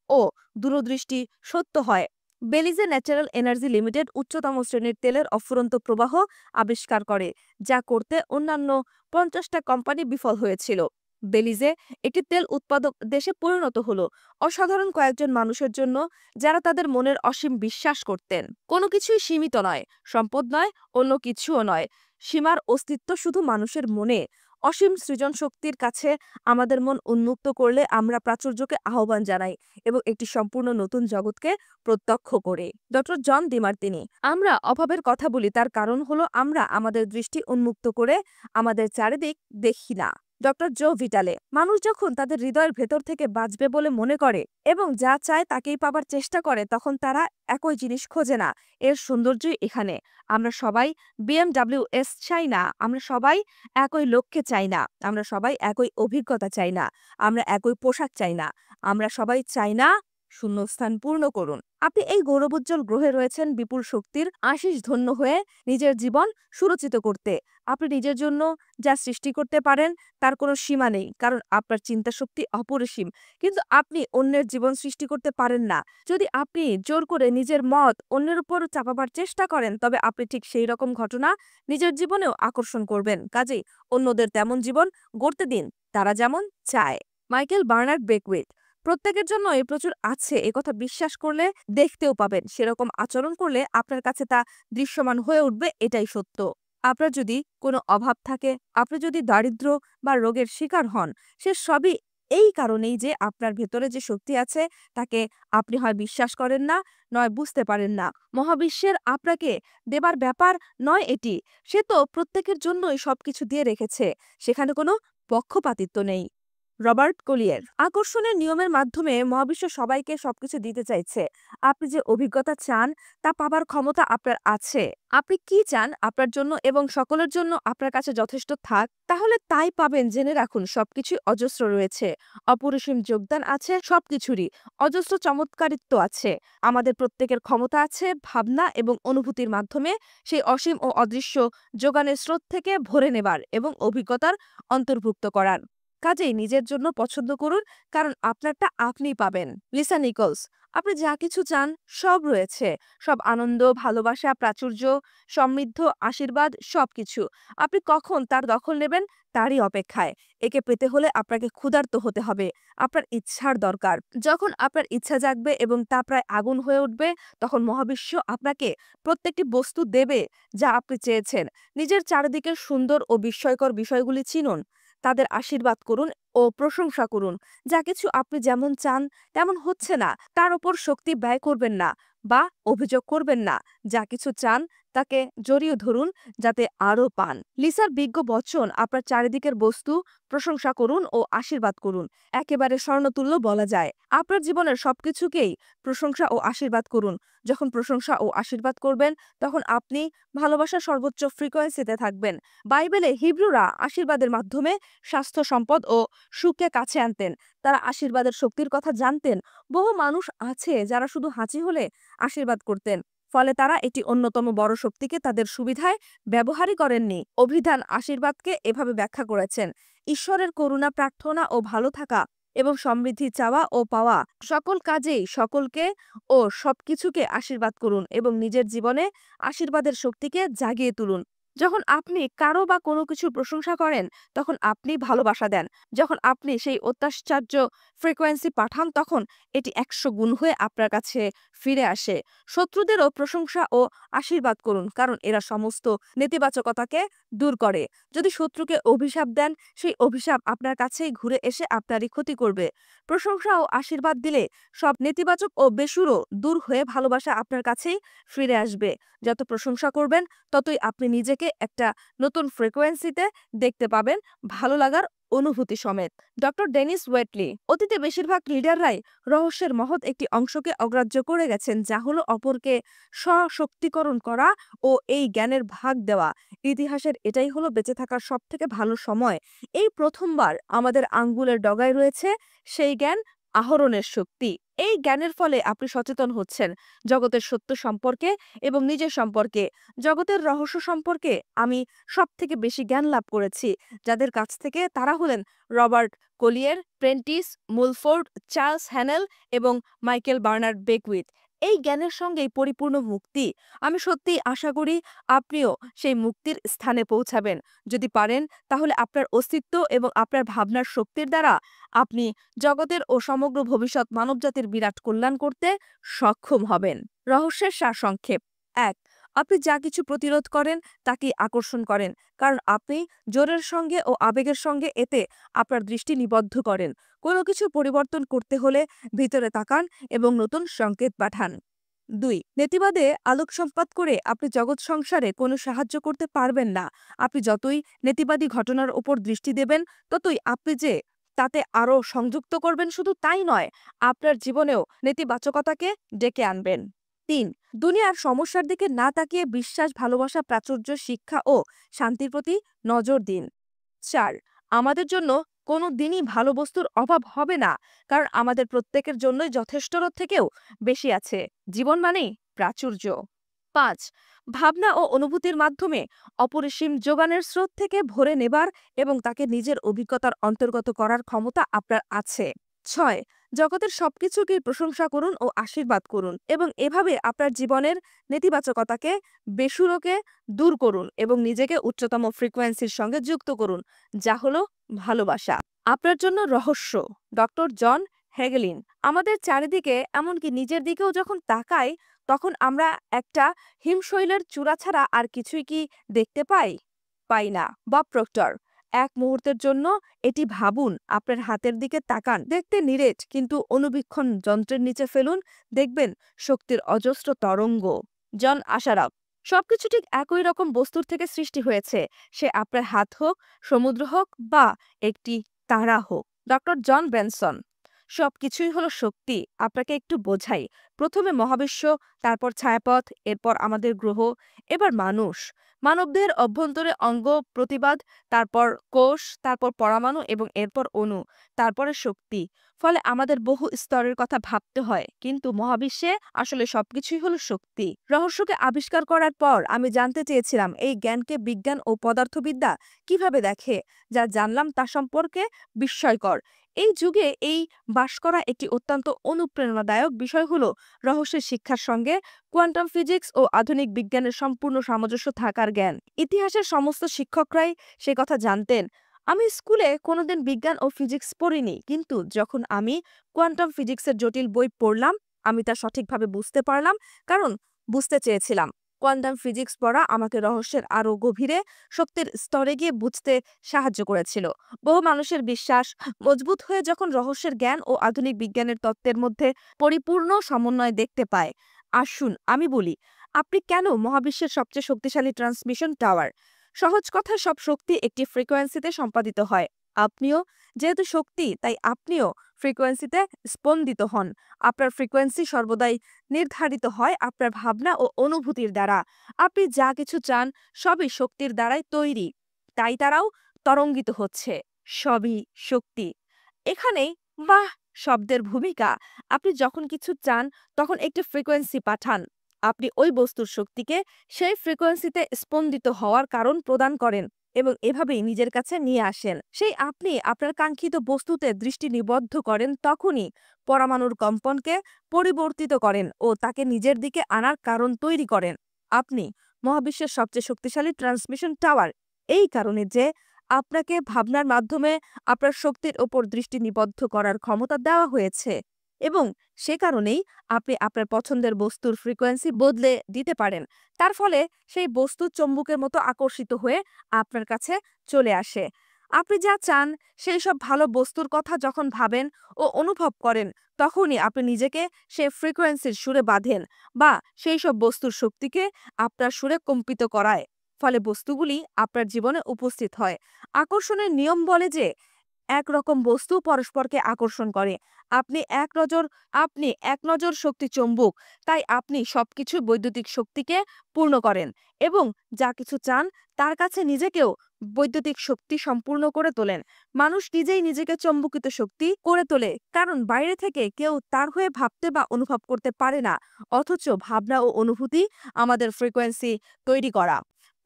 ও দূরদৃষ্টি সত্য হয়। বেলিজে ন্যাচারাল এনার্জি লিমিটেড উচ্চতম শ্রেণীর তেলের অফুরন্ত প্রবাহ আবিষ্কার করে, যা করতে অন্যান্য 50টা কোম্পানি বিফল হয়েছিল। বেলিজে একটি তেল উৎপাদক দেশে পরিণত হলো অসাধারণ কয়েকজন মানুষের জন্য, যারা তাদের মনের অসীম বিশ্বাস করতেন কোনো কিছুই সীমিত নয়, সম্পদ নয়, অন্য কিছুও নয়। সীমার অস্তিত্ব শুধু মানুষের মনে। অসীম সৃজন শক্তির কাছে আমাদের মন উন্মুক্ত করলে আমরা প্রাচুর্যকে আহ্বান জানাই এবং একটি সম্পূর্ণ নতুন জগৎকে প্রত্যক্ষ করে। Doctor John Demartini. আমরা অভাবের কথা বলি, তার কারণ হলো আমরা আমাদের দৃষ্টি উন্মুক্ত করে আমাদের চারিদিক দেখি না। ডক্টর জো ভিটালে। মানুষ যখন তাদের হৃদয়ের ভেতর থেকে বাঁচবে বলে মনে করে এবং যা চায় তাকেই পাবার চেষ্টা করে, তখন তারা একই জিনিস খোঁজে না। এর সৌন্দর্যই এখানে। আমরা সবাই BMW চাই না, আমরা সবাই একই লক্ষ্যে চাই না, আমরা সবাই একই অভিজ্ঞতা চাই না, আমরা একই পোশাক চাই না, আমরা সবাই চাই না শূন্যস্থান পূর্ণ করুন। আপনি এই গৌরবোজ্জ্বল গ্রহে রয়েছেন বিপুল শক্তির আশিস ধন্য হয়ে নিজের জীবন সুরক্ষিত করতে। আপনি নিজের জন্য যা সৃষ্টি করতে পারেন তার কোনো সীমা নেই, কারণ আপনার চিন্তা শক্তি অপরিসীম। কিন্তু আপনি অন্যের জীবন সৃষ্টি করতে পারেন না। যদি আপনি জোর করে নিজের মত অন্যের উপর চাপাবার চেষ্টা করেন, তবে আপনি ঠিক সেই রকম ঘটনা নিজের জীবনেও আকর্ষণ করবেন। কাজেই অন্যদের তেমন জীবন গড়তে দিন তারা যেমন চায়। Michael Bernard Beckwith. প্রত্যেকের জন্যই প্রচুর আছে একথা বিশ্বাস করলে দেখতেও পাবেন, সেরকম আচরণ করলে আপনার কাছে তা দৃশ্যমান হয়ে উঠবে, এটাই সত্য। আপনার যদি কোনো অভাব থাকে, আপনি যদি দারিদ্র্য বা রোগের শিকার হন, সে সবই এই কারণেই যে আপনার ভেতরে যে শক্তি আছে তাকে আপনি হয় বিশ্বাস করেন না, নয় বুঝতে পারেন না। মহাবিশ্বের আপনাকে দেবার ব্যাপার নয় এটি। সে তো প্রত্যেকের জন্যই সবকিছু দিয়ে রেখেছে, সেখানে কোনো পক্ষপাতিত্ব নেই। রবার্ট কোলিয়ার। আকর্ষণের নিয়মের মাধ্যমে মহাবিশ্ব সবাইকে সবকিছু দিতে চাইছে। আপনি যে অভিজ্ঞতা চান তা পাবার ক্ষমতা আপনার আছে। আপনি কি চান আপনার জন্য এবং সকলের জন্য আপনার কাছে যথেষ্ট থাক, তাহলে তাই পাবেন। জেনে রাখুন সবকিছুই অজস্র রয়েছে, অপরিসীম যোগদান আছে সবকিছুরই, অজস্র চমৎকারিত্ব আছে। আমাদের প্রত্যেকের ক্ষমতা আছে ভাবনা এবং অনুভূতির মাধ্যমে সেই অসীম ও অদৃশ্য যোগানের স্রোত থেকে ভরে নেবার এবং অভিজ্ঞতার অন্তর্ভুক্ত করার। কাজেই নিজের জন্য পছন্দ করুন, কারণ আপনারটা আপনিই পাবেন। লিসা নিকলস, আপনি যা কিছু চান সব রয়েছে। সব আনন্দ, ভালোবাসা, প্রাচুর্য, সমৃদ্ধ, আশীর্বাদ সবকিছু। আপনি কখন তার দখল নেবেন তারই অপেক্ষায়। একে পেতে হলে আপনাকে ক্ষুধার্ত হতে হবে। আপনার ইচ্ছার দরকার। যখন আপনার ইচ্ছা জাগবে এবং তা প্রায় আগুন হয়ে উঠবে, তখন মহাবিশ্ব আপনাকে প্রত্যেকটি বস্তু দেবে যা আপনি চেয়েছেন। নিজের চারিদিকের সুন্দর ও বিস্ময়কর বিষয়গুলি চিনুন। তাদের আশীর্বাদ করুন ও প্রশংসা করুন। যা কিছু আপনি যেমন চান তেমন হচ্ছে না, তার উপর শক্তি ব্যয় করবেন না বা অভিযোগ করবেন না। যা কিছু চান তাকে জড়িয়ে ধরুন যাতে আরও পান। লিসার বিজ্ঞ বচন, আপনার চারিদিকের বস্তু প্রশংসা করুন ও আশীর্বাদ করুন। একেবারে স্বর্ণতুল্য বলা যায়। আপনার জীবনের সবকিছুকেই প্রশংসা ও আশীর্বাদ করুন। যখন প্রশংসা ও আশীর্বাদ করবেন, তখন আপনি ভালোবাসার সর্বোচ্চ ফ্রিকোয়েন্সিতে থাকবেন। বাইবেলে হিব্রুরা আশীর্বাদের মাধ্যমে স্বাস্থ্য, সম্পদ ও সুখকে কাছে আনতেন। তারা আশীর্বাদের শক্তির কথা জানতেন। বহু মানুষ আছে যারা শুধু হাঁচি হলে আশীর্বাদ করতেন, ফলে তারা এটি অন্যতম বড় শক্তিকে তাদের সুবিধায় ব্যবহারই করেননি। অভিধান আশীর্বাদকে এভাবে ব্যাখ্যা করেছেন: ঈশ্বরের করুণা প্রার্থনা ও ভালো থাকা এবং সমৃদ্ধি চাওয়া ও পাওয়া, সকল কাজেই সকলকে ও সবকিছুকে আশীর্বাদ করুন এবং নিজের জীবনে আশীর্বাদের শক্তিকে জাগিয়ে তুলুন। যখন আপনি কারো বা কোনো কিছুর প্রশংসা করেন, তখন আপনি ভালোবাসা দেন। যখন আপনি সেই অত্যাশ্চর্য ফ্রিকোয়েন্সি পাঠান, তখন এটি ১০০ গুণ হয়ে আপনার কাছে ফিরে আসে। শত্রুদেরও প্রশংসা ও আশীর্বাদ করুন, কারণ এরা সমস্ত নেতিবাচকতাকে দূর করে। যদি শত্রুকে অভিশাপ দেন, সেই অভিশাপ আপনার কাছেই ঘুরে এসে আপনারই ক্ষতি করবে। প্রশংসা ও আশীর্বাদ দিলে সব নেতিবাচক ও বেসুরো দূর হয়ে ভালোবাসা আপনার কাছেই ফিরে আসবে। যত প্রশংসা করবেন, ততই আপনি নিজেকে একটা নতুন ফ্রিকোয়েন্সিতে দেখতে পাবেন, ভালো লাগার অনুভূতি সমেত। ডক্টর ডেনিস ওয়েটলি, অতীতে বেশিরভাগ লিডাররাই রহস্যের মহৎ একটি অংশকে অগ্রাহ্য করে গেছেন, যা হলো অপরকে সশক্তিকরণ করা ও এই জ্ঞানের ভাগ দেওয়া। ইতিহাসের এটাই হলো বেঁচে থাকার সবথেকে ভালো সময়। এই প্রথমবার আমাদের আঙ্গুলের ডগায় রয়েছে সেই জ্ঞান আহরণের শক্তি। এই জ্ঞানের ফলে আপনি সচেতন হচ্ছেন জগতের সত্য সম্পর্কে এবং নিজের সম্পর্কে। জগতের রহস্য সম্পর্কে আমি সবথেকে বেশি জ্ঞান লাভ করেছি যাদের কাছ থেকে, তারা হলেন রবার্ট কোলিয়ের, প্রেন্টিস, মুলফোর্ড, চার্লস হ্যানেল এবং মাইকেল বার্নার্ড বেকউইথ। এই জ্ঞানের সঙ্গেই পরিপূর্ণ মুক্তি। আমি সত্যিই আশা করি আপনিও সেই মুক্তির স্থানে পৌঁছাবেন। যদি পারেন, তাহলে আপনার অস্তিত্ব এবং আপনার ভাবনার শক্তির দ্বারা আপনি জগতের ও সমগ্র ভবিষ্যৎ মানবজাতির বিরাট কল্যাণ করতে সক্ষম হবেন। রহস্যের সারসংক্ষেপ: ১. আপনি যা কিছু প্রতিরোধ করেন তাকেই আকর্ষণ করেন, কারণ আপনি জোরের সঙ্গে ও আবেগের সঙ্গে এতে আপনার দৃষ্টি নিবদ্ধ করেন। কোনো কিছু পরিবর্তন করতে হলে ভিতরে তাকান এবং নতুন সংকেত পাঠান। ২. নেতিবাদে আলোকসম্পাত করে আপনি জগৎ সংসারে কোনো সাহায্য করতে পারবেন না। আপনি যতই নেতিবাদী ঘটনার উপর দৃষ্টি দেবেন, ততই আপনি যে তাতে আরও সংযুক্ত করবেন, শুধু তাই নয়, আপনার জীবনেও নেতিবাচকতাকে ডেকে আনবেন। ৩. দুনিয়ার সমস্যার দিকে না তাকিয়ে বিশ্বাস, ভালোবাসা, প্রাচুর্য, শিক্ষা ও শান্তির প্রতি নজর দিন। ৪. আমাদের জন্য কোনো দিনই ভালো বস্তুর অভাব হবে না, কারণ আমাদের প্রত্যেকের জন্যই যথেষ্টর থেকেও বেশি আছে। জীবন মানেই প্রাচুর্য। ৫. ভাবনা ও অনুভূতির মাধ্যমে অপরিসীম যোগানের স্রোত থেকে ভরে নেবার এবং তাকে নিজের অভিজ্ঞতার অন্তর্গত করার ক্ষমতা আপনার আছে। ৬. জগতের সবকিছুকে প্রশংসা করুন ও আশীর্বাদ করুন এবং এভাবে আপনার জীবনের নেতিবাচকতাকে, বেসুরোকে দূর করুন এবং নিজেকে উচ্চতম ফ্রিকোয়েন্সির সঙ্গে যুক্ত করুন, যা হলো ভালোবাসা। আপনার জন্য রহস্য। ডক্টর জন হেগেলিন, আমাদের চারিদিকে, এমনকি নিজের দিকেও যখন তাকাই, তখন আমরা একটা হিমশৈলের চূড়া ছাড়া আর কিছুই কি দেখতে পাই? পাই না। বব প্রক্টর, এক মুহূর্তের জন্য এটি ভাবুন, আপনার হাতের দিকে তাকান, দেখতে নিরেট, কিন্তু অনুবীক্ষণ যন্ত্রের নিচে ফেলুন, দেখবেন শক্তির অজস্র তরঙ্গ। জন আশারফ, সবকিছু ঠিক একই রকম বস্তুর থেকে সৃষ্টি হয়েছে, সে আপনার হাত হোক, সমুদ্র হোক বা একটি তারা হোক। ডক্টর জন বেনসন, সবকিছুই হলো শক্তি। আপনাকে একটু বোঝাই। প্রথমে মহাবিশ্ব, তারপর ছায়াপথ, এরপর আমাদের গ্রহ, এবার মানুষ। মানবদেহের অভ্যন্তরে অঙ্গ প্রতিবাদ, তারপর কোষ, তারপর পরমাণু এবং এরপর অণু, তারপরে শক্তি। ফলে আমাদের বহু স্তরের কথা ভাবতে হয়, কিন্তু মহাবিশ্বে আসলে সবকিছুই হলো শক্তি। রহস্যকে আবিষ্কার করার পর আমি জানতে চেয়েছিলাম এই জ্ঞানকে বিজ্ঞান ও পদার্থবিদ্যা কিভাবে দেখে। যা জানলাম তা সম্পর্কে বিস্ময়কর। এই যুগে এই বাস করা একটি অত্যন্ত অনুপ্রেরণাদায়ক বিষয় হলো রহস্যের শিক্ষার সঙ্গে কোয়ান্টাম ফিজিক্স ও আধুনিক বিজ্ঞানের সম্পূর্ণ সামঞ্জস্য থাকার জ্ঞান। ইতিহাসের সমস্ত শিক্ষকরাই সে কথা জানতেন। আমি স্কুলে কোনোদিন বিজ্ঞান ও ফিজিক্স পড়িনি, কিন্তু যখন আমি কোয়ান্টাম ফিজিক্সের জটিল বই পড়লাম, আমি তা সঠিকভাবে বুঝতে পারলাম, কারণ বুঝতে চেয়েছিলাম। কোয়ান্টাম ফিজিক্স পড়া আমাকে রহস্যের আরও গভীরে, শক্তির স্তরে গিয়ে বুঝতে সাহায্য করেছিল। বহু মানুষের বিশ্বাস মজবুত হয়ে যখন রহস্যের জ্ঞান ও আধুনিক বিজ্ঞানের তত্ত্বের মধ্যে পরিপূর্ণ সমন্বয় দেখতে পায়। আসুন আমি বলি, আপনি কেন মহাবিশ্বের সবচেয়ে শক্তিশালী ট্রান্সমিশন টাওয়ার। সহজ কথায় সব শক্তি একটি ফ্রিকোয়েন্সিতে সম্পাদিত হয়। আপনিও যেহেতু শক্তি, তাই আপনিও ফ্রিকোয়েন্সিতে স্পন্দিত হন। আপনার ফ্রিকোয়েন্সি সর্বদাই নির্ধারিত হয় আপনার ভাবনা ও অনুভূতির দ্বারা। আপনি যা কিছু চান সবই শক্তির দ্বারাই তৈরি, তাই তারাও তরঙ্গিত হচ্ছে। সবই শক্তি। এখানেই বাহ শব্দের ভূমিকা। আপনি যখন কিছু চান তখন একটি ফ্রিকোয়েন্সি পাঠান। আপনি ওই বস্তুর শক্তিকে সেই ফ্রিকোয়েন্সিতে স্পন্দিত হওয়ার কারণ প্রদান করেন এবং এভাবেই নিজের কাছে নিয়ে আসেন। সেই আপনি আপনার কাঙ্ক্ষিত বস্তুতে দৃষ্টি নিবদ্ধ করেন, তখনই পরমাণুর কম্পনকে পরিবর্তিত করেন ও তাকে নিজের দিকে আনার কারণ তৈরি করেন। আপনি মহাবিশ্বের সবচেয়ে শক্তিশালী ট্রান্সমিশন টাওয়ার এই কারণে যে আপনাকে ভাবনার মাধ্যমে আপনার শক্তির ওপর দৃষ্টি নিবদ্ধ করার ক্ষমতা দেওয়া হয়েছে, এবং সে কারণেই আপনি আপনার পছন্দের বস্তুর ফ্রিকোয়েন্সি বদলে দিতে পারেন। তার ফলে সেই বস্তু চৌম্বকের মতো আকর্ষিত হয়ে আপনার কাছে চলে আসে। আপনি যা চান সেই সব ভালো বস্তুর কথা যখন ভাবেন ও অনুভব করেন, তখনই আপনি নিজেকে সেই ফ্রিকোয়েন্সির সুরে বাঁধেন, বা সেই সব বস্তুর শক্তিকে আপনার সুরে কম্পিত করায়। ফলে বস্তুগুলি আপনার জীবনে উপস্থিত হয়। আকর্ষণের নিয়ম বলে যে একরকম বস্তু পরস্পরকে আকর্ষণ করে। আপনি এক নজর শক্তি চৌম্বক, তাই আপনি সবকিছু বৈদ্যুতিক শক্তিকে পূর্ণ করেন এবং যা কিছু চান তার কাছে নিজেকেও বৈদ্যুতিক শক্তি সম্পূর্ণ করে তোলেন। মানুষ নিজেই নিজেকে চৌম্বকিত শক্তি করে তোলে, কারণ বাইরে থেকে কেউ তার হয়ে ভাবতে বা অনুভব করতে পারে না। অথচ ভাবনা ও অনুভূতি আমাদের ফ্রিকোয়েন্সি তৈরি করা।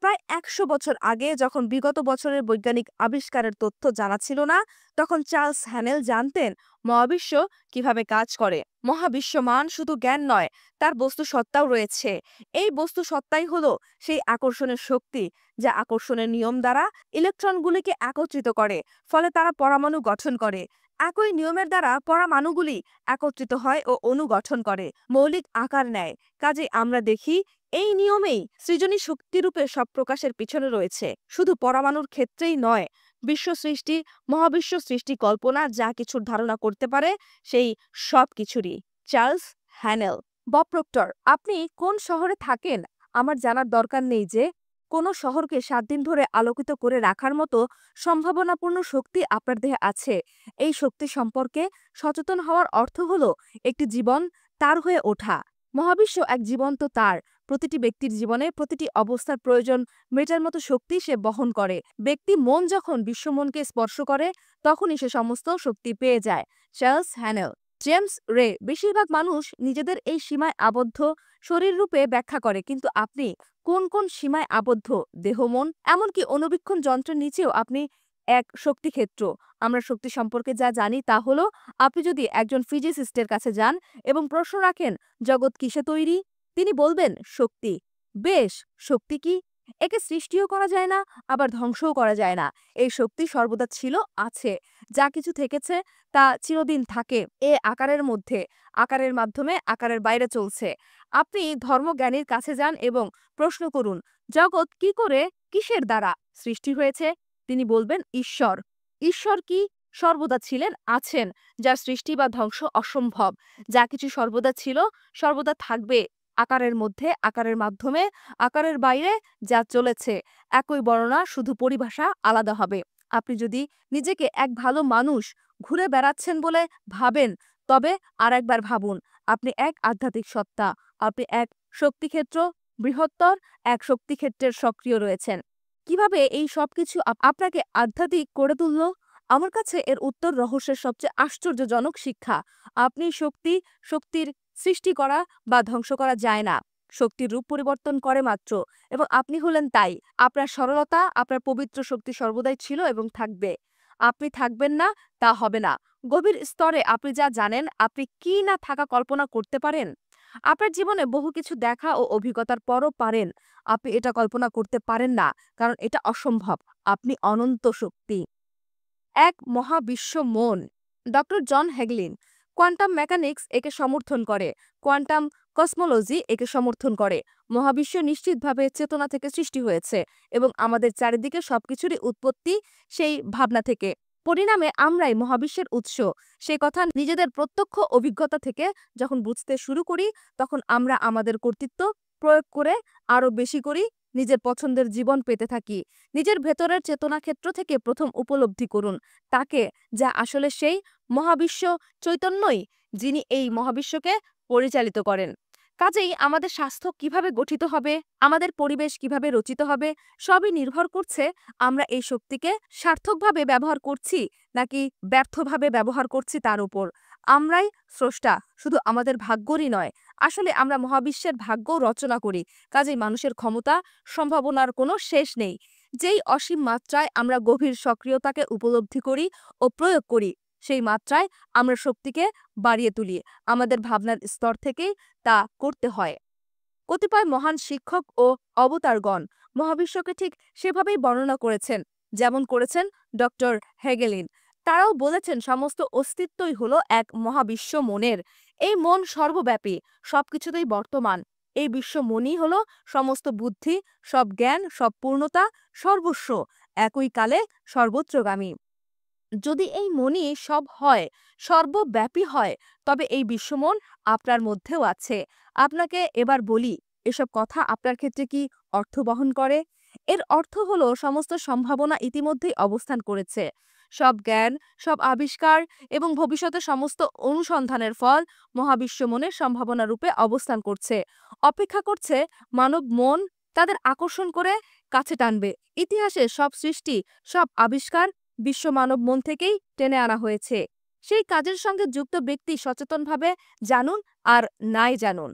প্রায় ১০০ বছর আগে, যখন বিগত বছরের বৈজ্ঞানিক আবিষ্কারের তথ্য জানা ছিল না, তখন চার্লস হ্যানেল জানতেন মহাবিশ্ব কিভাবে কাজ করে। মহাবিশ্বমান শুধু জ্ঞান নয়, তার বস্তু সত্তাও রয়েছে। এই বস্তু সত্তাই হলো সেই আকর্ষণের শক্তি, যা আকর্ষণের নিয়ম দ্বারা ইলেকট্রনগুলিকে একত্রিত করে, ফলে তারা পরমাণু গঠন করে। একই নিয়মের দ্বারা পরমাণুগুলি একত্রিত হয় ও অণু গঠন করে, মৌলিক আকার নেয়। কাজে আমরা দেখি এই নিয়মেই সৃজনী শক্তিরূপে সব প্রকাশের পিছনে রয়েছে। শুধু পরমাণুর ক্ষেত্রেই নয়, বিশ্ব সৃষ্টি, মহাবিশ্ব সৃষ্টি, কল্পনা যা কিছুর ধারণা করতে পারে সেই সব কিছুরই। চার্লস হ্যানেল। বব প্রক্টর, আপনি কোন শহরে থাকেন আমার জানার দরকার নেই যে কোনো শহরকে 7 দিন ধরে আলোকিত করে রাখার মতো সম্ভাবনাপূর্ণ শক্তি আপনার দেহে আছে। এই শক্তি সম্পর্কে সচেতন হওয়ার অর্থ হলো একটি জীবন তার হয়ে ওঠা। মহাবিশ্ব এক জীবন্ত তার। প্রতিটি ব্যক্তির জীবনে প্রতিটি অবস্থার প্রয়োজন মেটার মতো শক্তি সে বহন করে। ব্যক্তি মন যখন বিশ্বমনকে স্পর্শ করে, তখনই সে সমস্ত শক্তি পেয়ে যায়। চার্লস হ্যানেল। জেমস রে। বেশিরভাগ মানুষ নিজেদের এই সীমায় আবদ্ধ শরীর রূপে ব্যাখ্যা করে, কিন্তু আপনি কোন কোন সীমায় আবদ্ধ? দেহ, মন, এমনকি অনুবীক্ষণ যন্ত্রের নিচেও আপনি এক শক্তিক্ষেত্র। আমরা শক্তি সম্পর্কে যা জানি তা হলো, আপনি যদি একজন ফিজিসিস্টের কাছে যান এবং প্রশ্ন রাখেন জগৎ কিসে তৈরি, তিনি বলবেন শক্তি। বেশ, শক্তি কি? একে সৃষ্টিও করা যায় না, আবার ধ্বংসও করা যায় না। এই শক্তি সর্বদা ছিল, আছে। যা কিছু থেকেছে তা চিরদিন থাকে এ আকারের মধ্যে, আকারের মাধ্যমে, আকারের বাইরে চলছে। আপনি ধর্মজ্ঞানীর কাছে যান এবং প্রশ্ন করুন জগৎ কি করে, কিসের দ্বারা সৃষ্টি হয়েছে। তিনি বলবেন ঈশ্বর। ঈশ্বর কি? সর্বদা ছিলেন, আছেন, যার সৃষ্টি বা ধ্বংস অসম্ভব। যা কিছু সর্বদা ছিল, সর্বদা থাকবে। আকারের মধ্যে, আকারের মাধ্যমে, আকারের বাইরে যা চলেছে। একই বর্ণনা, শুধু পরিভাষা আলাদা হবে। আপনি যদি নিজেকে এক ভালো মানুষ ঘুরে বেড়াচ্ছেন বলে ভাবেন, তবে আরেকবার ভাবুন, আপনি এক আধ্যাত্মিক সত্তা, আপনি এক শক্তিক্ষেত্র, বৃহত্তর এক শক্তিক্ষেত্রের সক্রিয় রয়েছেন। কিভাবে এই সবকিছু আপনাকে আধ্যাত্মিক করে তুলল? আমার কাছে এর উত্তর রহস্যের সবচেয়ে আশ্চর্যজনক শিক্ষা। আপনি শক্তির সৃষ্টি করা বা ধ্বংস করা যায় না। শক্তির রূপ পরিবর্তন করে মাত্র, এবং আপনি হলেন তাই। আপনার সরলতা, আপনার পবিত্র শক্তি সর্বদাই ছিল এবং থাকবে। আপনি থাকবেন না, তা হবে না। গভীর স্তরে আপনি যা জানেন, আপনি কি না থাকা কল্পনা করতে পারেন? আপনার জীবনে বহু কিছু দেখা ও অভিজ্ঞতার পরও পারেন আপনি এটা কল্পনা করতে পারেন না, কারণ এটা অসম্ভব। আপনি অনন্ত শক্তি, এক মহাবিশ্ব মন। ডক্টর জন হেগলিন কোয়ান্টাম মেকানিক্স একে সমর্থন করে, কোয়ান্টাম কসমোলজি একে সমর্থন করে। মহাবিশ্ব নিশ্চিতভাবে চেতনা থেকে সৃষ্টি হয়েছে এবং আমাদের চারিদিকে সবকিছুরই উৎপত্তি সেই ভাবনা থেকে। পরিণামে আমরাই মহাবিশ্বের উৎস। সেই কথা নিজেদের প্রত্যক্ষ অভিজ্ঞতা থেকে যখন বুঝতে শুরু করি, তখন আমরা আমাদের কর্তৃত্ব প্রয়োগ করে আরও বেশি করি, নিজের পছন্দের জীবন পেতে থাকি। নিজের ভেতরের চেতনা ক্ষেত্র থেকে প্রথম উপলব্ধি করুন তাকে, যা আসলে সেই মহাবিশ্ব চৈতন্যই, যিনি এই মহাবিশ্বকে পরিচালিত করেন। কাজেই আমাদের স্বাস্থ্য কিভাবে গঠিত হবে, আমাদের পরিবেশ কিভাবে রচিত হবে, সবই নির্ভর করছে আমরা এই শক্তিকে সার্থকভাবে ব্যবহার করছি নাকি ব্যর্থভাবে ব্যবহার করছি তার উপর। আমরাই স্রষ্টা, শুধু আমাদের ভাগ্যরই নয়, আসলে আমরা মহাবিশ্বের ভাগ্যও রচনা করি। কাজেই মানুষের ক্ষমতা, সম্ভাবনার কোনো শেষ নেই। যেই অসীম মাত্রায় আমরা গভীর সক্রিয়তাকে উপলব্ধি করি ও প্রয়োগ করি, সেই মাত্রায় আমরা শক্তিকে বাড়িয়ে তুলি। আমাদের ভাবনার স্তর থেকেই তা করতে হয়। কতিপয় মহান শিক্ষক ও অবতারগণ মহাবিশ্বকে ঠিক সেভাবেই বর্ণনা করেছেন, যেমন করেছেন ডক্টর হেগেলিন। তারাও বলেছেন সমস্ত অস্তিত্বই হলো এক মহাবিশ্ব মনের। এই মন সর্বব্যাপী, সবকিছুতেই বর্তমান। এই বিশ্ব মনই হলো সমস্ত বুদ্ধি, সব জ্ঞান, সব পূর্ণতা, সর্বস্ব, একই কালে সর্বত্রগামী। যদি এই মনই সব হয়, সর্বব্যাপী হয়, তবে এই বিশ্বমন আপনার মধ্যেও আছে। আপনাকে এবার বলি, এসব কথা আপনার ক্ষেত্রে কি অর্থ বহন করে? এর অর্থ হলো সমস্ত সম্ভাবনা ইতিমধ্যেই অবস্থান করেছে। সব জ্ঞান, সব আবিষ্কার এবং ভবিষ্যতে সমস্ত অনুসন্ধানের ফল মহাবিশ্ব মনের সম্ভাবনা রূপে অবস্থান করছে, অপেক্ষা করছে মানব মন তাদের আকর্ষণ করে কাছে টানবে। ইতিহাসে সব সৃষ্টি, সব আবিষ্কার বিশ্ব মানব মন থেকেই টেনে আনা হয়েছে। সেই কাজের সঙ্গে যুক্ত ব্যক্তি সচেতনভাবে জানুন আর নাই জানুন।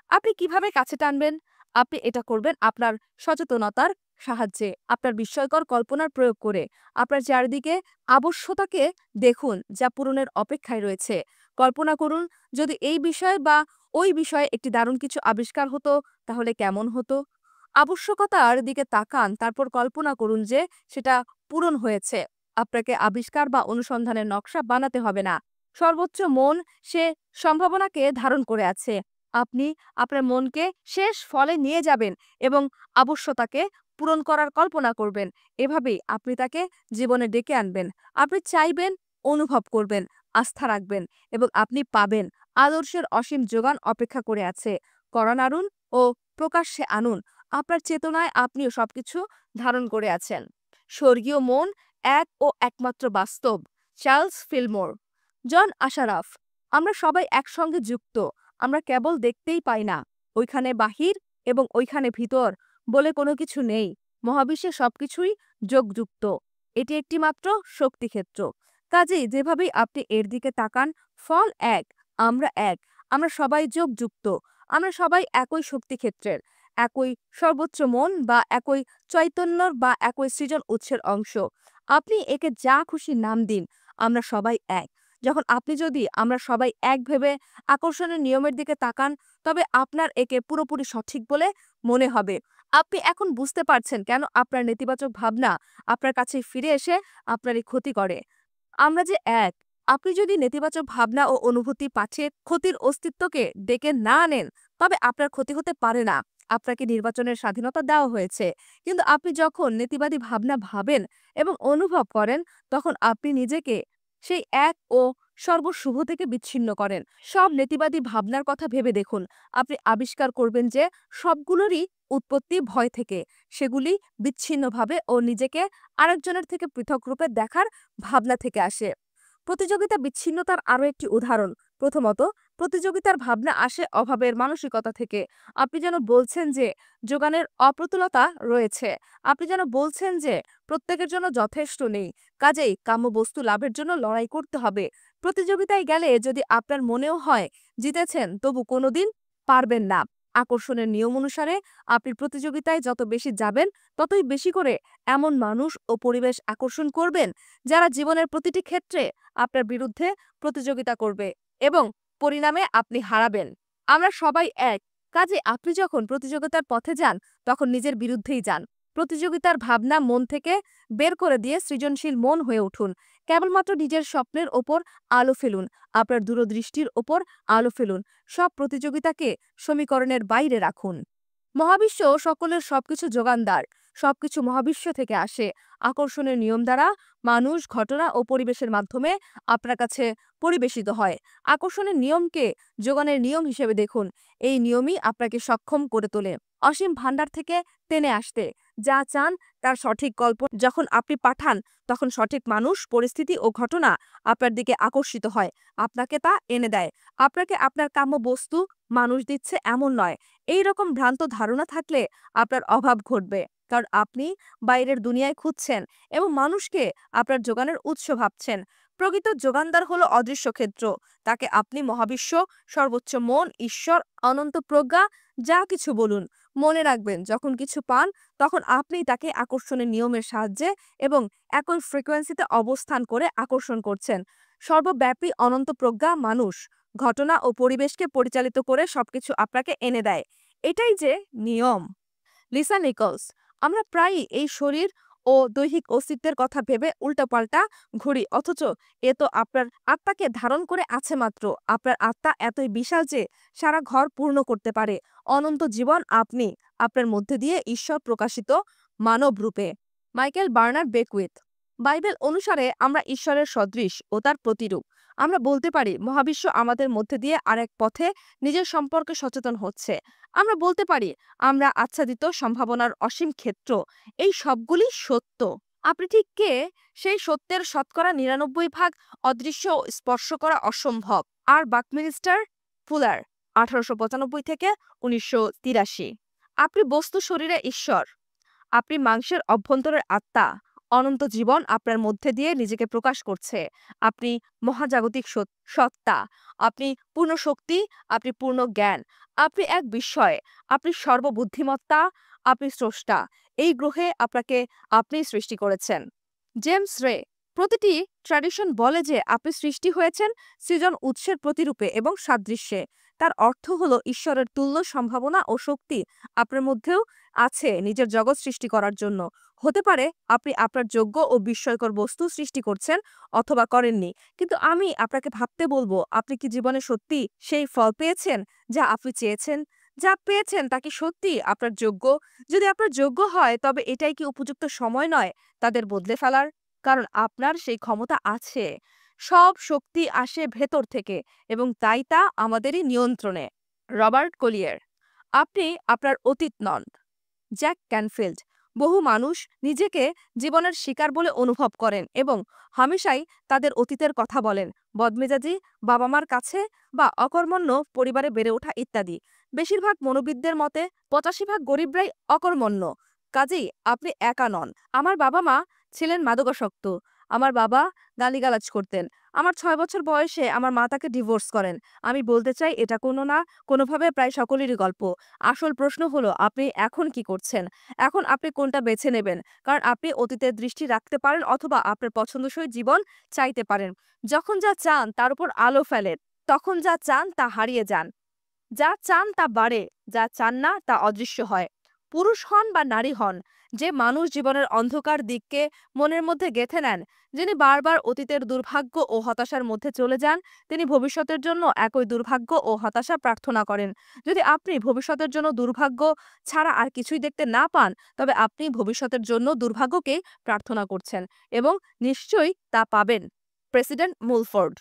আপনি কিভাবে কাছে টানবেন? আপনি এটা করবেন আপনার সচেতনতার সাহায্যে, আপনার বিস্ময়কর কল্পনার প্রয়োগ করে। আপনার চারিদিকে আবশ্যতাকে দেখুন যা পূরণের অপেক্ষায় রয়েছে। কল্পনা করুন, যদি এই বিষয় বা ওই বিষয়ে একটি দারুণ কিছু আবিষ্কার হতো, তাহলে কেমন হতো? আবশ্যকতার দিকে তাকান, তারপর কল্পনা করুন যে সেটা পূরণ হয়েছে। আপনাকে আবিষ্কার বা অনুসন্ধানের নকশা বানাতে হবে না। সর্বোচ্চ মন সে সম্ভাবনাকে ধারণ করে আছে। আপনি আপনার মনকে শেষ ফলে নিয়ে যাবেন এবং আবশ্যতাকে পূরণ করার কল্পনা করবেন। এভাবেই আপনি তাকে জীবনে ডেকে আনবেন। আপনি চাইবেন, অনুভব করবেন, আস্থা রাখবেন এবং আপনি পাবেন। আদর্শের অসীম যোগান অপেক্ষা করে আছে। করা নাড়ুন ও প্রকাশ্যে আনুন। আপনার চেতনায় আপনিও সবকিছু ধারণ করে আছেন। স্বর্গীয় মন এক ও একমাত্র বাস্তব। Charles Fillmore. John Assaraf. আমরা সবাই একসঙ্গে যুক্ত, আমরা কেবল দেখতেই পাই না। ওইখানে বাহির এবং ওইখানে ভিতর বলে কোনো কিছু নেই। মহাবিশ্বে সবকিছুই যোগযুক্ত। এটি একটি মাত্র শক্তিক্ষেত্র। কাজেই যেভাবেই আপনি এর দিকে তাকান, ফল এক। আমরা এক। আমরা সবাই যোগযুক্ত। আমরা সবাই একই শক্তিক্ষেত্রের, একই সর্বোচ্চ মন বা একই চৈতন্যর বা একই সৃজন উৎসের অংশ। আপনি একে যা খুশি নাম দিন, আমরা সবাই এক। যখন আপনি যদি আমরা সবাই এক ভেবে আকর্ষণের নিয়মের দিকে তাকান, তবে আপনার একে পুরোপুরি সঠিক বলে মনে হবে। আপনি এখন বুঝতে পারছেন কেন আপনার নেতিবাচক ভাবনা আপনার কাছে ফিরে এসে আপনারই ক্ষতি করে। আমরা যে এক। আপনি যদি নেতিবাচক ভাবনা ও অনুভূতি পাঠিয়ে ক্ষতির অস্তিত্বকে ডেকে না আনেন, তবে আপনার ক্ষতি হতে পারে না। আপনাকে নির্বাচনের স্বাধীনতা দেওয়া হয়েছে, কিন্তু আপনি যখন নেতিবাদী ভাবনা ভাবেন এবং অনুভব করেন, তখন আপনি নিজেকে সেই এক ও সর্বশুভ থেকে বিচ্ছিন্ন করেন। সব নেতিবাদী ভাবনার কথা ভেবে দেখুন। আপনি আবিষ্কার করবেন যে সবগুলোরই উৎপত্তি ভয় থেকে। সেগুলি বিচ্ছিন্নভাবে ও নিজেকে আরেকজনের থেকে পৃথক রূপে দেখার ভাবনা থেকে আসে। প্রতিযোগিতা বিচ্ছিন্নতার আরও একটি উদাহরণ। প্রথমত, প্রতিযোগিতার ভাবনা আসে অভাবের মানসিকতা থেকে। আপনি যেন বলছেন যে যোগানের অপ্রতুলতা রয়েছে। আপনি যেন বলছেন যে প্রত্যেকের জন্য যথেষ্ট নেই, কাজেই কাম্য বস্তু লাভের জন্য লড়াই করতে হবে। প্রতিযোগিতায় গেলে যদি আপনার মনেও হয় জিতেছেন, তবু কোনোদিন পারবেন না। আকর্ষণের নিয়ম অনুসারে আপনি প্রতিযোগিতায় যত বেশি যাবেন, ততই বেশি করে এমন মানুষ ও পরিবেশ আকর্ষণ করবেন যারা জীবনের প্রতিটি ক্ষেত্রে আপনার বিরুদ্ধে প্রতিযোগিতা করবে এবং পরিণামে আপনি হারাবেন। আমরা সবাই এক, কাজে আপনি যখন প্রতিযোগিতার পথে যান তখন নিজের বিরুদ্ধেই যান। প্রতিযোগিতার ভাবনা মন থেকে বের করে দিয়ে সৃজনশীল মন হয়ে উঠুন। কেবলমাত্র নিজের স্বপ্নের ওপর আলো ফেলুন, আপনার দূরদৃষ্টির ওপর আলো ফেলুন। সব প্রতিযোগিতাকে সমীকরণের বাইরে রাখুন। মহাবিশ্ব সকলের সবকিছু যোগানদার। সবকিছু মহাবিশ্ব থেকে আসে। আকর্ষণের নিয়ম দ্বারা মানুষ, ঘটনা ও পরিবেশের মাধ্যমে আপনার কাছে পরিবেশিত হয়। আকর্ষণের নিয়মকে যোগানের নিয়ম হিসেবে দেখুন। এই নিয়মই আপনাকে সক্ষম করে তোলে অসীম ভাণ্ডার থেকে টেনে আসতে। যা চান তার সঠিক গল্প যখন আপনি পাঠান, তখন সঠিক মানুষ, পরিস্থিতি ও ঘটনা আপনার দিকে আকর্ষিত হয়, আপনাকে তা এনে দেয়। আপনাকে আপনার কাম্য বস্তু মানুষ দিচ্ছে এমন নয়। এই রকম ভ্রান্ত ধারণা থাকলে আপনার অভাব ঘটবে, কারণ আপনি বাইরের দুনিয়ায় খুঁজছেন এবং মানুষকে আপনার যোগানের উৎস ভাবছেন। প্রকৃত যোগানদার হলো অদৃশ্য ক্ষেত্র। তাকে আপনি মহাবিশ্ব, সর্বোচ্চ মন, ঈশ্বর, অনন্ত প্রজ্ঞা, যা কিছু বলুন। মনে রাখবেন, যখন কিছু পান তখন আপনি তাকে আকর্ষণের নিয়মের সাহায্যে এবং একই ফ্রিকোয়েন্সিতে অবস্থান করে আকর্ষণ করছেন। সর্বব্যাপী অনন্ত প্রজ্ঞা মানুষ, ঘটনা ও পরিবেশকে পরিচালিত করে সবকিছু আপনাকে এনে দেয়। এটাই যে নিয়ম। Lisa Nicholls. আমরা প্রায়ই এই শরীর ও দৈহিক অস্তিত্বের কথা ভেবে উল্টাপাল্টা ঘুরি, অথচ এ তো আপনার আত্মাকে ধারণ করে আছে মাত্র। আপনার আত্মা এতই বিশাল যে সারা ঘর পূর্ণ করতে পারে। অনন্ত জীবন আপনি, আপনার মধ্যে দিয়ে ঈশ্বর প্রকাশিত মানব রূপে। Michael Bernard বেকুইথ। বাইবেল অনুসারে আমরা ঈশ্বরের সদৃশ ও তার প্রতিরূপ। আমরা বলতে পারি মহাবিশ্ব আমাদের মধ্যে দিয়ে আরেক পথে নিজের সম্পর্কে সচেতন হচ্ছে। আমরা বলতে পারি আমরা আচ্ছাদিত সম্ভাবনার অসীম ক্ষেত্র। এই সবগুলি সত্য। আপনি ঠিক কে, সেই সত্যের শতকরা ৯৯ ভাগ অদৃশ্য ও স্পর্শ করা অসম্ভব। আর বাকমিনিস্টার ফুলার, ১৮৯৫ থেকে ১৯৮৩। আপনি বস্তু শরীরে ঈশ্বর। আপনি মাংসের অভ্যন্তরের আত্মা। অনন্ত জীবন আপনার মধ্যে দিয়ে নিজেকে প্রকাশ করছে। আপনি মহাজাগতিক সত্তা। আপনি পূর্ণ শক্তি, আপনি পূর্ণ জ্ঞান, আপনি এক বিস্ময়, আপনি সর্ববুদ্ধিমত্তা, আপনি স্রষ্টা। এই গ্রহে আপনাকে আপনি সৃষ্টি করেছেন। জেমস রে। প্রতিটি ট্র্যাডিশন বলে যে আপনি সৃষ্টি হয়েছেন সৃজন উৎসের প্রতিরূপে এবং সাদৃশ্যে। তার অর্থ হলো ঈশ্বরের তুল্য সম্ভাবনা ও শক্তি আপনার মধ্যেও আছে নিজের জগৎ সৃষ্টি করার জন্য। হতে পারে আপনি আপনার যোগ্য ও বিস্ময়কর বস্তু সৃষ্টি করছেন অথবা করেননি, কিন্তু আমি আপনাকে ভাবতে বলবো, আপনি কি জীবনে সত্যি সেই ফল পেয়েছেন যা আপনি চেয়েছেন? যা পেয়েছেন তা কি সত্যি আপনার যোগ্য? যদি আপনার যোগ্য হয়, তবে এটাই কি উপযুক্ত সময় নয় তাদের বদলে ফেলার? কারণ আপনার সেই ক্ষমতা আছে। সব শক্তি আসে ভেতর থেকে এবং তাই তা আমাদেরই নিয়ন্ত্রণে। Robert Collier. আপনি আপনার অতীত নন। Jack Canfield. বহু মানুষ নিজেকে জীবনের শিকার বলে অনুভব করেন এবং হামেশাই তাদের অতীতের কথা বলেন, বদমেজাজি, বাবা মার কাছে বা অকর্মণ্য পরিবারে বেড়ে ওঠা ইত্যাদি। বেশিরভাগ মনোবিদদের মতে ৮৫ ভাগ গরিবরাই অকর্মণ্য। কাজেই আপনি একা নন। আমার বাবা মা ছিলেন মাদকাসক্ত। আমার বাবা গালিগালাজ করতেন। আমার ৬ বছর বয়সে আমার মা তাকে ডিভোর্স করেন। আমি বলতে চাই, এটা কোনো না কোনোভাবে প্রায় সকলেরই গল্প। আসল প্রশ্ন হলো আপনি এখন কি করছেন? এখন আপনি কোনটা বেছে নেবেন? কারণ আপনি অতীতের দৃষ্টি রাখতে পারেন অথবা আপনার পছন্দসই জীবন চাইতে পারেন। যখন যা চান তার উপর আলো ফেলেন, তখন যা চান তা হারিয়ে যান। যা চান তা বাড়ে, যা চান না তা অদৃশ্য হয়। পুরুষ হন বা নারী হন, যে মানুষ জীবনের অন্ধকার দিককে মনের মধ্যে গেঁথে নেন, যিনি বারবার অতীতের দুর্ভাগ্য ও হতাশার মধ্যে চলে যান, তিনি ভবিষ্যতের জন্য একই দুর্ভাগ্য ও হতাশা প্রার্থনা করেন। যদি আপনি ভবিষ্যতের জন্য দুর্ভাগ্য ছাড়া আর কিছুই দেখতে না পান, তবে আপনি ভবিষ্যতের জন্য দুর্ভাগ্যকেই প্রার্থনা করছেন এবং নিশ্চয়ই তা পাবেন। প্রেসিডেন্ট মুলফোর্ড।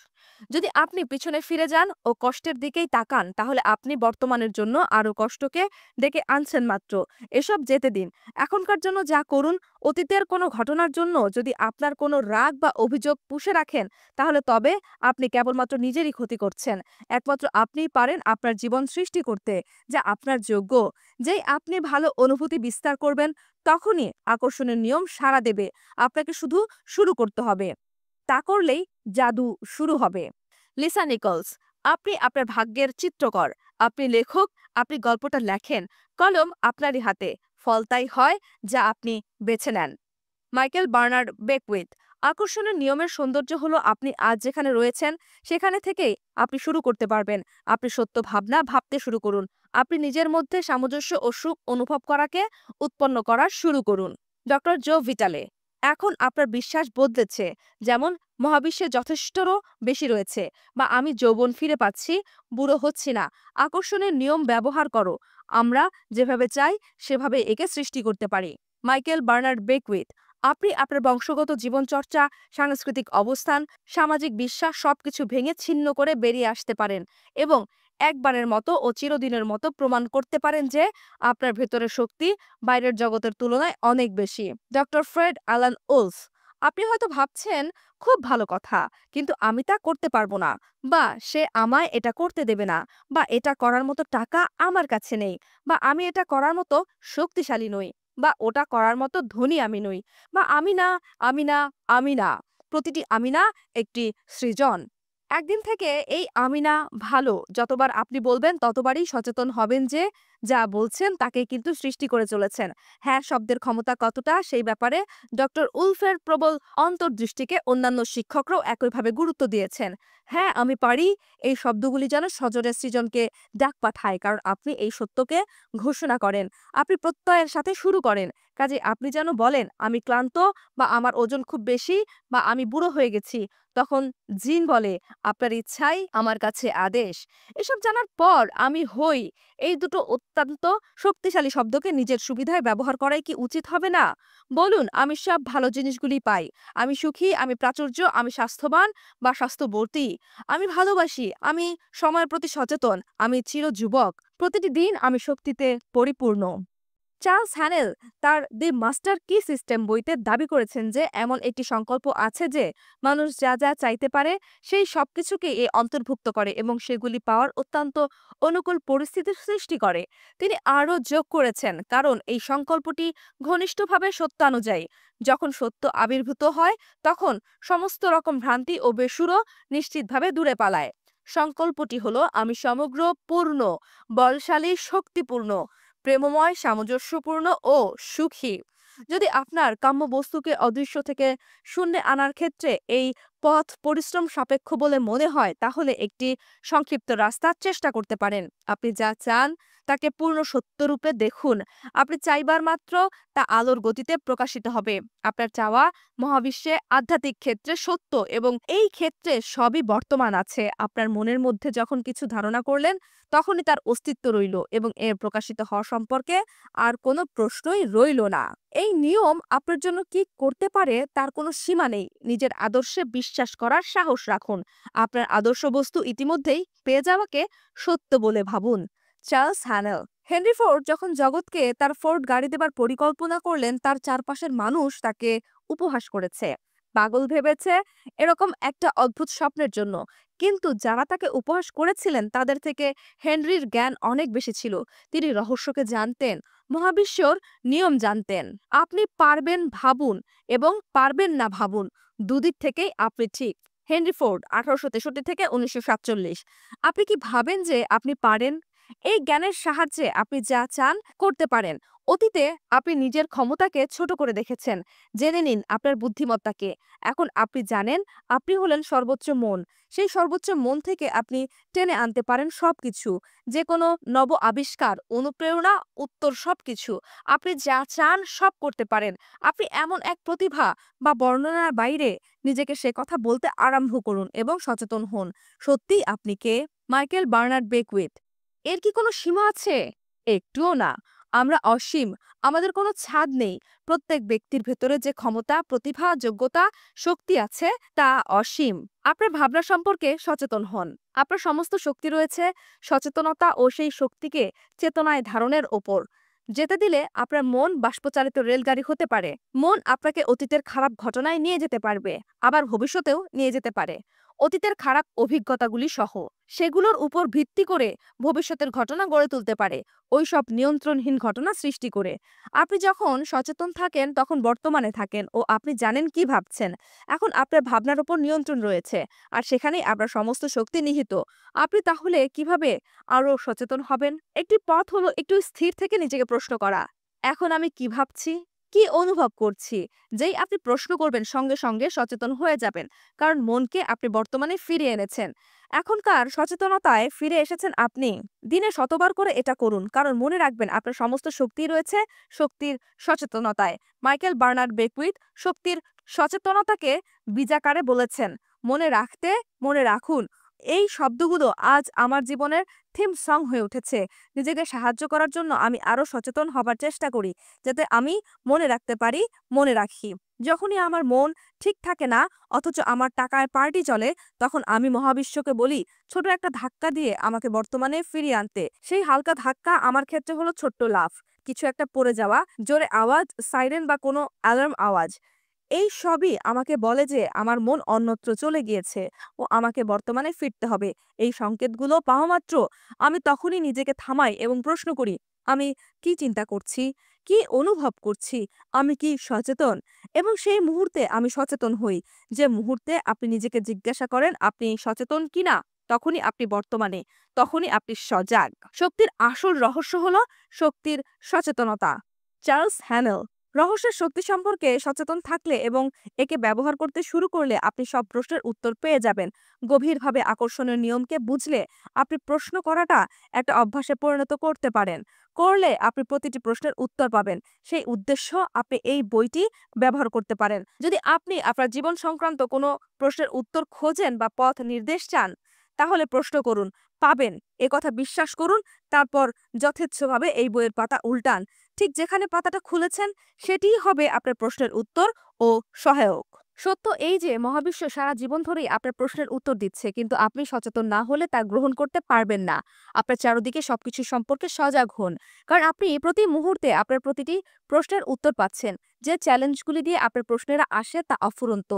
যদি আপনি পিছনে ফিরে যান ও কষ্টের দিকেই তাকান তাহলে আপনি বর্তমানের জন্য আরও কষ্টকে ডেকে আনছেন মাত্র। এসব যেতে দিন। এখনকার জন্য যা করুন। অতীতের কোনো ঘটনার জন্য যদি আপনার কোনো রাগ বা অভিযোগ পুষে রাখেন তাহলে তবে আপনি কেবলমাত্র নিজেরই ক্ষতি করছেন। একমাত্র আপনিই পারেন আপনার জীবন সৃষ্টি করতে যা আপনার যোগ্য। যেই আপনি ভালো অনুভূতি বিস্তার করবেন তখনই আকর্ষণের নিয়ম সাড়া দেবে। আপনাকে শুধু শুরু করতে হবে। তা করলেই জাদু শুরু হবে। Lisa Nicholls. আপনি আপনার ভাগ্যের চিত্রকর। আপনি লেখক। আপনি গল্পটা লেখেন। কলম আপনারই হাতে। ফল তাই হয় যা আপনি বেছে নেন। Michael Bernard Beckwith. আকর্ষণের নিয়মের সৌন্দর্য হলো আপনি আজ যেখানে রয়েছেন সেখানে থেকেই আপনি শুরু করতে পারবেন। আপনি সত্য ভাবনা ভাবতে শুরু করুন। আপনি নিজের মধ্যে সামঞ্জস্য ও সুখ অনুভব করাকে উৎপন্ন করা শুরু করুন। ডক্টর জো ভিটালে। এখন আপনার বিশ্বাস বদলেছে। যেমন মহাবিশ্বে যথেষ্টরও বেশি রয়েছে, বা আমি যৌবন ফিরে পাচ্ছি, বুড়ো হচ্ছি না। আকর্ষণের নিয়ম ব্যবহার করো। আমরা যেভাবে চাই সেভাবে একে সৃষ্টি করতে পারি। Michael Bernard Beckwith. আপনি আপনার বংশগত জীবনচর্চা, সাংস্কৃতিক অবস্থান, সামাজিক বিশ্বাস সবকিছু ভেঙে ছিন্ন করে বেরিয়ে আসতে পারেন এবং একবারের মতো ও চিরদিনের মতো প্রমাণ করতে পারেন যে আপনার ভেতরের শক্তি বাইরের জগতের তুলনায় অনেক বেশি। Doctor Fred Alan Wolf. আপনি হয়তো ভাবছেন খুব ভালো কথা, কিন্তু আমি তা করতে পারবো না, বা সে আমায় এটা করতে দেবে না, বা এটা করার মতো টাকা আমার কাছে নেই, বা আমি এটা করার মতো শক্তিশালী নই, বা ওটা করার মতো ধনী আমি নই, বা আমি না, আমি না, আমি না। প্রতিটি আমি না একটি সৃজন। একদিন থেকে এই আমি না ভালো যতবার আপনি বলবেন ততবারই সচেতন হবেন যে যা বলছেন তাকে কিন্তু সৃষ্টি করে চলেছেন। হ্যাঁ শব্দের ক্ষমতা কতটা সেই ব্যাপারে ডক্টর উলফের প্রবল অন্তর্দৃষ্টিকে অন্যান্য শিক্ষকরাও একইভাবে গুরুত্ব দিয়েছেন। হ্যাঁ আমি পারি, এই শব্দগুলি যেন সজোরে সৃজনকে ডাক পাঠায়, কারণ আপনি এই সত্যকে ঘোষণা করেন। আপনি প্রত্যয়ের সাথে শুরু করেন। কাজে আপনি যেন বলেন আমি ক্লান্ত, বা আমার ওজন খুব বেশি, বা আমি বুড়ো হয়ে গেছি, তখন জিন বলে আপনার ইচ্ছাই আমার কাছে আদেশ। এসব জানার পর আমি হই, এই দুটো অত্যন্ত শক্তিশালী শব্দকে নিজের সুবিধায় ব্যবহার করাই কি উচিত হবে না? বলুন আমি সব ভালো জিনিসগুলি পাই। আমি সুখী, আমি প্রাচুর্য, আমি স্বাস্থ্যবান বা স্বাস্থ্যবর্তী, আমি ভালোবাসি, আমি সময়ের প্রতি সচেতন, আমি চিরযুবক, প্রতিটি দিন আমি শক্তিতে পরিপূর্ণ। চার্লস হ্যানেল তার দি মাস্টার কি সিস্টেম বইতে দাবি করেছেন যে এমন একটি সংকল্প আছে যে মানুষ যা যা চাইতে পারে সেই সবকিছুকে এ অন্তর্ভুক্ত করে এবং সেগুলি পাওয়ার অত্যন্ত অনুকূল পরিস্থিতির সৃষ্টি করে। তিনি আরও যোগ করেছেন কারণ এই সংকল্পটি ঘনিষ্ঠভাবে সত্যানুযায়ী। যখন সত্য আবির্ভূত হয় তখন সমস্ত রকম ভ্রান্তি ও বেসুরো নিশ্চিতভাবে দূরে পালায়। সংকল্পটি হলো আমি সমগ্র, পূর্ণ, বলশালী, শক্তিপূর্ণ, প্রেমময়, সামঞ্জস্যপূর্ণ ও সুখী। যদি আপনার কাম্য বস্তুকে অদৃশ্য থেকে শূন্যে আনার ক্ষেত্রে এই পথ পরিশ্রম সাপেক্ষ বলে মনে হয় তাহলে একটি সংক্ষিপ্ত রাস্তার চেষ্টা করতে পারেন। আপনি যা চান তাকে পূর্ণ সত্যরূপে দেখুন। আপনি চাইবার মাত্র তা আলোর গতিতে প্রকাশিত হবে। আপনার চাওয়া মহাবিশ্বে আধ্যাত্মিক ক্ষেত্রে সত্য এবং এই ক্ষেত্রে সবই বর্তমান আছে। আপনার মনের মধ্যে যখন কিছু ধারণা করলেন তখনই তার অস্তিত্ব রইল এবং এর প্রকাশিত হওয়া সম্পর্কে আর কোনো প্রশ্নই রইল না। এই নিয়ম আপনার জন্য কি করতে পারে তার কোনো সীমা নেই। নিজের আদর্শে বিশ্বাস করার সাহস রাখুন। আপনার আদর্শ বস্তু ইতিমধ্যেই পেয়ে যাওয়াকে সত্য বলে ভাবুন। চার্লস হ্যানেল। হেনরি ফোর্ড যখন জগৎকে তার ফোর্ড গাড়ি দেবার পরিকল্পনা করলেন তার চারপাশের মানুষ তাকে উপহাস করেছে, পাগল ভেবেছে, এরকম একটা অদ্ভুত স্বপ্নের জন্য। কিন্তু যারা তাকে উপহাস করেছিলেন তাদের থেকে হেনরির জ্ঞান অনেক বেশি ছিল। তিনি রহস্যকে জানতেন, মহাবিশ্বর নিয়ম জানতেন। আপনি পারবেন ভাবুন এবং পারবেন না ভাবুন, দুদিক থেকেই আপনি ঠিক। হেনরি ফোর্ড 1863 থেকে 1947। আপনি কি ভাবেন যে আপনি পারেন? এই জ্ঞানের সাহায্যে আপনি যা চান করতে পারেন। অতীতে আপনি নিজের ক্ষমতাকে ছোট করে দেখেছেন। জেনে নিন আপনার বুদ্ধিমত্তাকে। এখন আপনি জানেন আপনি হলেন সর্বোচ্চ মন। সেই সর্বোচ্চ মন থেকে আপনি টেনে আনতে পারেন সবকিছু, যে কোনো নব আবিষ্কার, অনুপ্রেরণা, উত্তর সবকিছু। আপনি যা চান সব করতে পারেন। আপনি এমন এক প্রতিভা বা বর্ণনার বাইরে নিজেকে সে কথা বলতে আরম্ভ করুন এবং সচেতন হন সত্যিই আপনি কে। Michael Bernard Beckwith. এর কি কোনো সীমা আছে? একটুও না। আমরা অসীম, আমাদের কোনো ছাদ নেই। প্রত্যেক ব্যক্তির ভেতরে যে ক্ষমতা, প্রতিভা, যোগ্যতা, শক্তি আছে তা অসীম। আপনার ভাবনা সম্পর্কে সচেতন হন। আপনার সমস্ত শক্তি রয়েছে সচেতনতা ও সেই শক্তিকে চেতনায় ধারণের ওপর। যেতে দিলে আপনার মন বাষ্পচালিত রেলগাড়ি হতে পারে। মন আপনাকে অতীতের খারাপ ঘটনায় নিয়ে যেতে পারবে, আবার ভবিষ্যতেও নিয়ে যেতে পারে। অতীতের খারাপ অভিজ্ঞতাগুলি সহ সেগুলোর উপর ভিত্তি করে ভবিষ্যতের ঘটনা গড়ে তুলতে পারে, ওই সব নিয়ন্ত্রণহীন ঘটনা সৃষ্টি করে। আপনি যখন সচেতন থাকেন তখন বর্তমানে থাকেন ও আপনি জানেন কি ভাবছেন। এখন আপনার ভাবনার উপর নিয়ন্ত্রণ রয়েছে, আর সেখানেই আপনার সমস্ত শক্তি নিহিত। আপনি তাহলে কিভাবে আরো সচেতন হবেন? একটি পথ হলো একটু স্থির থেকে নিজেকে প্রশ্ন করা, এখন আমি কি ভাবছি, কি অনুভব করছি। যেই আপনি প্রশ্ন করবেন সঙ্গে সঙ্গে সচেতন হয়ে যাবেন, কারণ মনকে আপনি বর্তমানে ফিরিয়ে এনেছেন। এখনকার সচেতনতায় ফিরে এসেছেন আপনি। দিনে শতবার করে এটা করুন, কারণ মনে রাখবেন আপনার সমস্ত শক্তি রয়েছে শক্তির সচেতনতায়। মাইকেল বার্নার্ড বেকুইথ শক্তির সচেতনতাকে বীজাকারে বলেছেন, মনে রাখতে, মনে রাখুন। এই শব্দগুলো আজ আমার জীবনের থিম সং হয়ে উঠেছে। নিজেকে সাহায্য করার জন্য আমি আরো সচেতন হবার চেষ্টা করি, যাতে আমি মনে রাখতে পারি, মনে রাখি। যখনই আমার মন ঠিক থাকে না অথচ আমার টাকায় পার্টি চলে, তখন আমি মহাবিশ্বকে বলি ছোট একটা ধাক্কা দিয়ে আমাকে বর্তমানে ফিরিয়ে আনতে। সেই হালকা ধাক্কা আমার ক্ষেত্রে হলো ছোট্ট লাফ, কিছু একটা পড়ে যাওয়া, জোরে আওয়াজ, সাইরেন বা কোনো অ্যালার্ম আওয়াজ। এই সবই আমাকে বলে যে আমার মন অন্যত্র চলে গিয়েছে ও আমাকে বর্তমানে ফিরতে হবে। এই সংকেতগুলো পাওয়া মাত্র আমি তখনই নিজেকে থামাই এবং প্রশ্ন করি, আমি কি চিন্তা করছি, কি অনুভব করছি, আমি কি সচেতন? এবং সেই মুহূর্তে আমি সচেতন হই। যে মুহূর্তে আপনি নিজেকে জিজ্ঞাসা করেন আপনি সচেতন কিনা, তখনই আপনি বর্তমানে, তখনই আপনি সজাগ। শক্তির আসল রহস্য হলো শক্তির সচেতনতা। চার্লস হ্যানেল। রহস্যের শক্তি সম্পর্কে সচেতন থাকলে এবং একে ব্যবহার করতে শুরু করলে আপনি সব প্রশ্নের উত্তর পেয়ে যাবেন। গভীরভাবে আকর্ষণীয় নিয়মকে বুঝলে আপনি প্রশ্ন করাটা একটা অভ্যাসে পরিণত করতে পারেন। করলে আপনি প্রতিটি প্রশ্নের উত্তর পাবেন। সেই উদ্দেশ্য আপনি এই বইটি ব্যবহার করতে পারেন। যদি আপনি আপনার জীবন সংক্রান্ত কোনো প্রশ্নের উত্তর খোঁজেন বা পথ নির্দেশ চান, তাহলে প্রশ্ন করুন, পাবেন, এ কথা বিশ্বাস করুন। তারপর যথেচ্ছভাবে এই বইয়ের পাতা উল্টান। ঠিক যেখানে পাতাটা খুলেছেন সেটিই হবে আপনার প্রশ্নের উত্তর ও সহায়ক। সত্য এই যে মহাবিশ্ব সারা জীবন ধরেই আপনার প্রশ্নের উত্তর দিচ্ছে, কিন্তু আপনি সচেতন না হলে তা গ্রহণ করতে পারবেন না। আপনার চারদিকে সবকিছু সম্পর্কে সজাগ হন, কারণ আপনি প্রতি মুহূর্তে আপনার প্রতিটি প্রশ্নের উত্তর পাচ্ছেন। যে চ্যালেঞ্জগুলি দিয়ে আপনার প্রশ্নেরা আসে তা অফুরন্ত।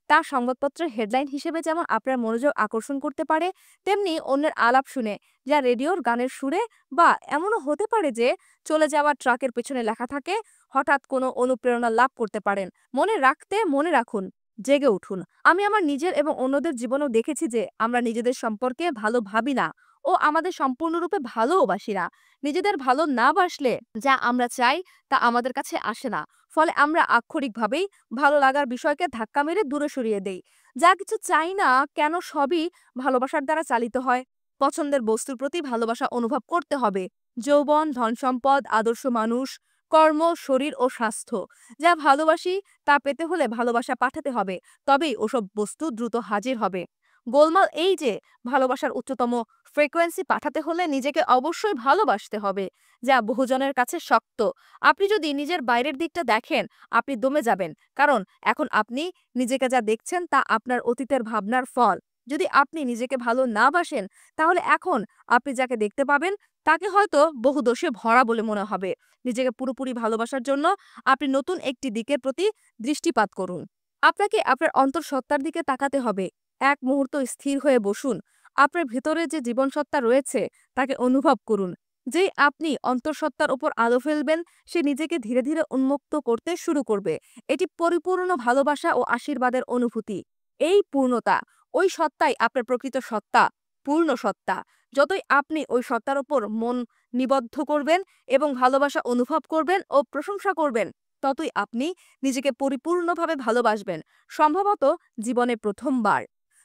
তা সংবাদপত্রের হেডলাইন হিসেবে যেমন আপনার মনোযোগ আকর্ষণ করতে পারে, তেমনি অন্যের আলাপ শুনে, যা রেডিওর গানের সুরে, বা এমনও হতে পারে যে চলে যাওয়া ট্রাকের পেছনে লেখা থাকে, হঠাৎ কোনো অনুপ্রেরণা লাভ করতে পারেন। মনে রাখতে, মনে রাখুন, জেগে উঠুন। আমি আমার নিজের এবং অন্যদের জীবনেও দেখেছি যে আমরা নিজেদের সম্পর্কে ভালো ভাবি না ও আমাদের সম্পূর্ণরূপে ভালোবাসি না। নিজেদের ভালো না বাসলে যা আমরা চাই তা আমাদের কাছে আসে না। ফলে আমরা আক্ষরিকভাবেই ভালো লাগার বিষয়কে ধাক্কা মেরে দূরে সরিয়ে দেই। যা কিছু চাই না কেন সবই ভালোবাসার দ্বারা চালিত হয়। পছন্দের বস্তুর প্রতি ভালোবাসা অনুভব করতে হবে। যৌবন, ধনসম্পদ, আদর্শ মানুষ, কর্ম, শরীর ও স্বাস্থ্য, যা ভালোবাসি তা পেতে হলে ভালোবাসা পাঠাতে হবে, তবেই ওসব বস্তু দ্রুত হাজির হবে। গোলমাল এই যে ভালোবাসার উচ্চতম ফ্রিকোয়েন্সি পাঠাতে হলে নিজেকে অবশ্যই ভালোবাসতে হবে, যা বহুজনের কাছে শক্ত। আপনি যদি নিজের বাইরের দিকটা দেখেন আপনি দমে যাবেন, কারণ এখন আপনি নিজেকে যা দেখছেন তা আপনার অতীতের ভাবনার ফল। যদি আপনি নিজেকে ভালো না বাসেন, তাহলে এখন আপনি যাকে দেখতে পাবেন তাকে হয়তো বহু দোষে ভরা বলে মনে হবে। নিজেকে পুরোপুরি ভালোবাসার জন্য আপনি নতুন একটি দিকের প্রতি দৃষ্টিপাত করুন। আপনাকে আপনার অন্তঃসত্ত্বার দিকে তাকাতে হবে। এক মুহূর্ত স্থির হয়ে বসুন। আপনার ভেতরে যে জীবনসত্তা রয়েছে তাকে অনুভব করুন। যেই আপনি অন্তঃসত্ত্বার উপর আলো ফেলবেন, সে নিজেকে ধীরে ধীরে উন্মুক্ত করতে শুরু করবে। এটি পরিপূর্ণ ভালোবাসা ও আশীর্বাদের অনুভূতি। এই পূর্ণতা, ওই সত্তাই আপনার প্রকৃত সত্তা, পূর্ণ সত্তা। যতই আপনি ওই সত্তার উপর মন নিবদ্ধ করবেন এবং ভালোবাসা অনুভব করবেন ও প্রশংসা করবেন, ততই আপনি নিজেকে পরিপূর্ণভাবে ভালোবাসবেন, সম্ভবত জীবনে প্রথমবার।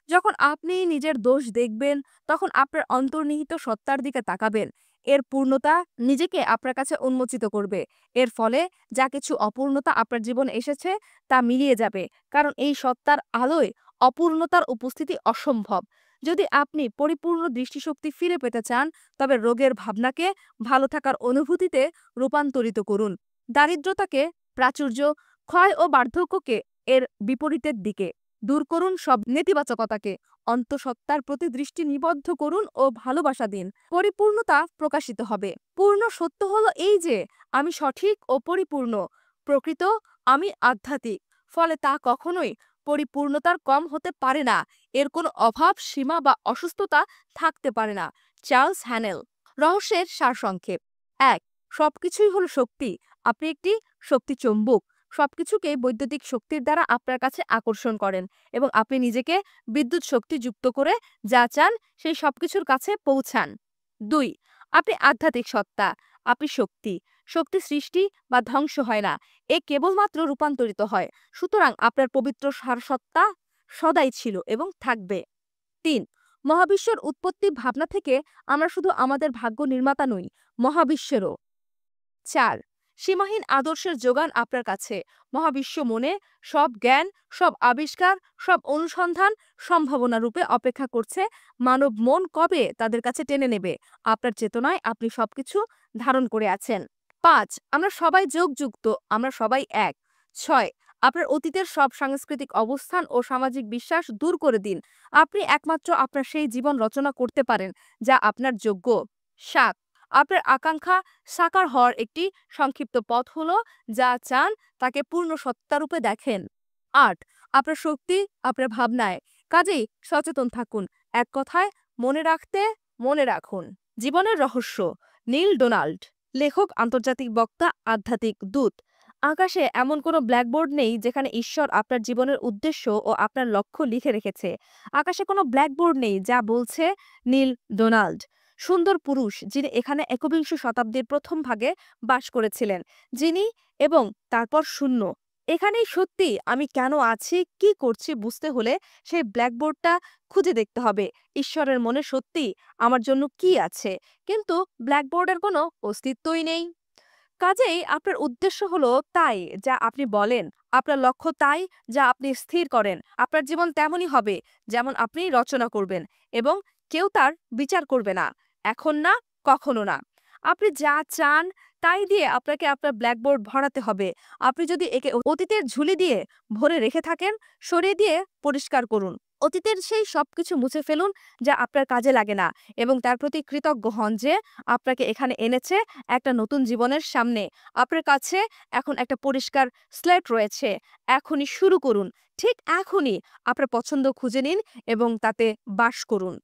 যখন আপনি নিজের দোষ দেখবেন, তখন আপনার অন্তর্নিহিত সত্তার দিকে তাকাবেন। এর পূর্ণতা নিজেকে আপনার কাছে উন্মোচিত করবে। এর ফলে যা কিছু অপূর্ণতা আপনার জীবনে এসেছে তা মিলিয়ে যাবে, কারণ এই সত্তার আলোয় অপূর্ণতার উপস্থিতি অসম্ভব। যদি আপনি পরিপূর্ণ দৃষ্টিশক্তি ফিরে পেতে চান, তবে রোগের ভাবনাকে ভালো থাকার অনুভূতিতে রূপান্তরিত করুন। দারিদ্রতাকে প্রাচুর্য, ক্ষয় ও বার্ধক্যকে এর বিপরীতের দিকে দূর করুন। সব নেতিবাচকতাকে অন্তঃসত্ত্বার প্রতি দৃষ্টি নিবদ্ধ করুন ও ভালোবাসা দিন। পরিপূর্ণতা প্রকাশিত হবে। পূর্ণ সত্য হলো এই যে আমি সঠিক ও পরিপূর্ণ, প্রকৃত আমি আধ্যাত্মিক। ফলে তা কখনোই পরিপূর্ণতার কম হতে পারে না। এর কোনো অভাব, সীমা বা অসুস্থতা থাকতে পারে না। চার্লস হ্যানেল। রহস্যের সারসংক্ষেপ। ১. সবকিছুই হলো শক্তি। আপনি একটি শক্তি চৌম্বক। সবকিছুকে বৈদ্যুতিক শক্তির দ্বারা আপনার কাছে আকর্ষণ করেন এবং আপনি নিজেকে বিদ্যুৎ শক্তি যুক্ত করে যা চান সেই সবকিছুর কাছে পৌঁছান। ২. আপনি আধ্যাত্মিক সত্তা। আপনি শক্তি। শক্তি সৃষ্টি বা ধ্বংস হয় না, এ কেবলমাত্র রূপান্তরিত হয়। সুতরাং আপনার পবিত্র সারসত্তা সদাই ছিল এবং থাকবে। ৩. মহাবিশ্বের উৎপত্তি ভাবনা থেকে আমরা শুধু আমাদের ভাগ্য নির্মাতা নই, মহাবিশ্বেরও। ৪. সীমাহীন আদর্শের যোগান আপনার কাছে। মহাবিশ্ব মনে সব জ্ঞান, সব আবিষ্কার, সব অনুসন্ধান সম্ভাবনা রূপে অপেক্ষা করছে। মানব মন কবে তাদের কাছে টেনে নেবে? আপনার চেতনায় আপনি সবকিছু ধারণ করে আছেন। ৫. আমরা সবাই যোগযুক্ত, আমরা সবাই এক। ৬. আপনার অতীতের সব সাংস্কৃতিক অবস্থান ও সামাজিক বিশ্বাস দূর করে দিন। আপনি একমাত্র আপনার সেই জীবন রচনা করতে পারেন যা আপনার যোগ্য। ৭. আপনার আকাঙ্ক্ষা সাকার হওয়ার একটি সংক্ষিপ্ত পথ হলো যা চান তাকে পূর্ণ সত্তারূপে দেখেন। ৮. আপনার শক্তি আপনার ভাবনায়। কাজেই সচেতন থাকুন। এক কথায় মনে রাখুন। জীবনের রহস্য। নীল ডোনাল্ড। লেখক, আন্তর্জাতিক বক্তা, আধ্যাত্মিক দূত। আকাশে এমন কোনো ব্ল্যাকবোর্ড নেই যেখানে ঈশ্বর আপনার জীবনের উদ্দেশ্য ও আপনার লক্ষ্য লিখে রেখেছে। আকাশে কোনো ব্ল্যাকবোর্ড নেই যা বলছে নীল ডোনাল্ড। সুন্দর পুরুষ যিনি এখানে একবিংশ শতাব্দীর প্রথম ভাগে বাস করেছিলেন, যিনি এবং তারপর শূন্য। এখানেই সত্যি আমি কেন আছি, কি করছি বুঝতে হলে সেই ব্ল্যাকবোর্ডটা খুঁজে দেখতে হবে। ঈশ্বরের মনে সত্যি আমার জন্য কি আছে, কিন্তু ব্ল্যাকবোর্ডের কোনো অস্তিত্বই নেই। কাজেই আপনার উদ্দেশ্য হলো তাই যা আপনি বলেন, আপনার লক্ষ্য তাই যা আপনি স্থির করেন। আপনার জীবন তেমনই হবে যেমন আপনি রচনা করবেন, এবং কেউ তার বিচার করবে না, এখন না, কখনো না। আপনি যা চান তাই দিয়ে আপনাকে আপনার ব্ল্যাকবোর্ড ভরাতে হবে। আপনি যদি একে অতীতের ঝুলি দিয়ে ভরে রেখে থাকেন, সরিয়ে দিয়ে পরিষ্কার করুন। অতীতের সেই সবকিছু মুছে ফেলুন যা আপনার কাজে লাগে না, এবং তার প্রতি কৃতজ্ঞ হন যে আপনাকে এখানে এনেছে একটা নতুন জীবনের সামনে। আপনার কাছে এখন একটা পরিষ্কার স্লেট রয়েছে। এখনই শুরু করুন। ঠিক এখনই আপনার পছন্দ খুঁজে নিন এবং তাতে বাস করুন।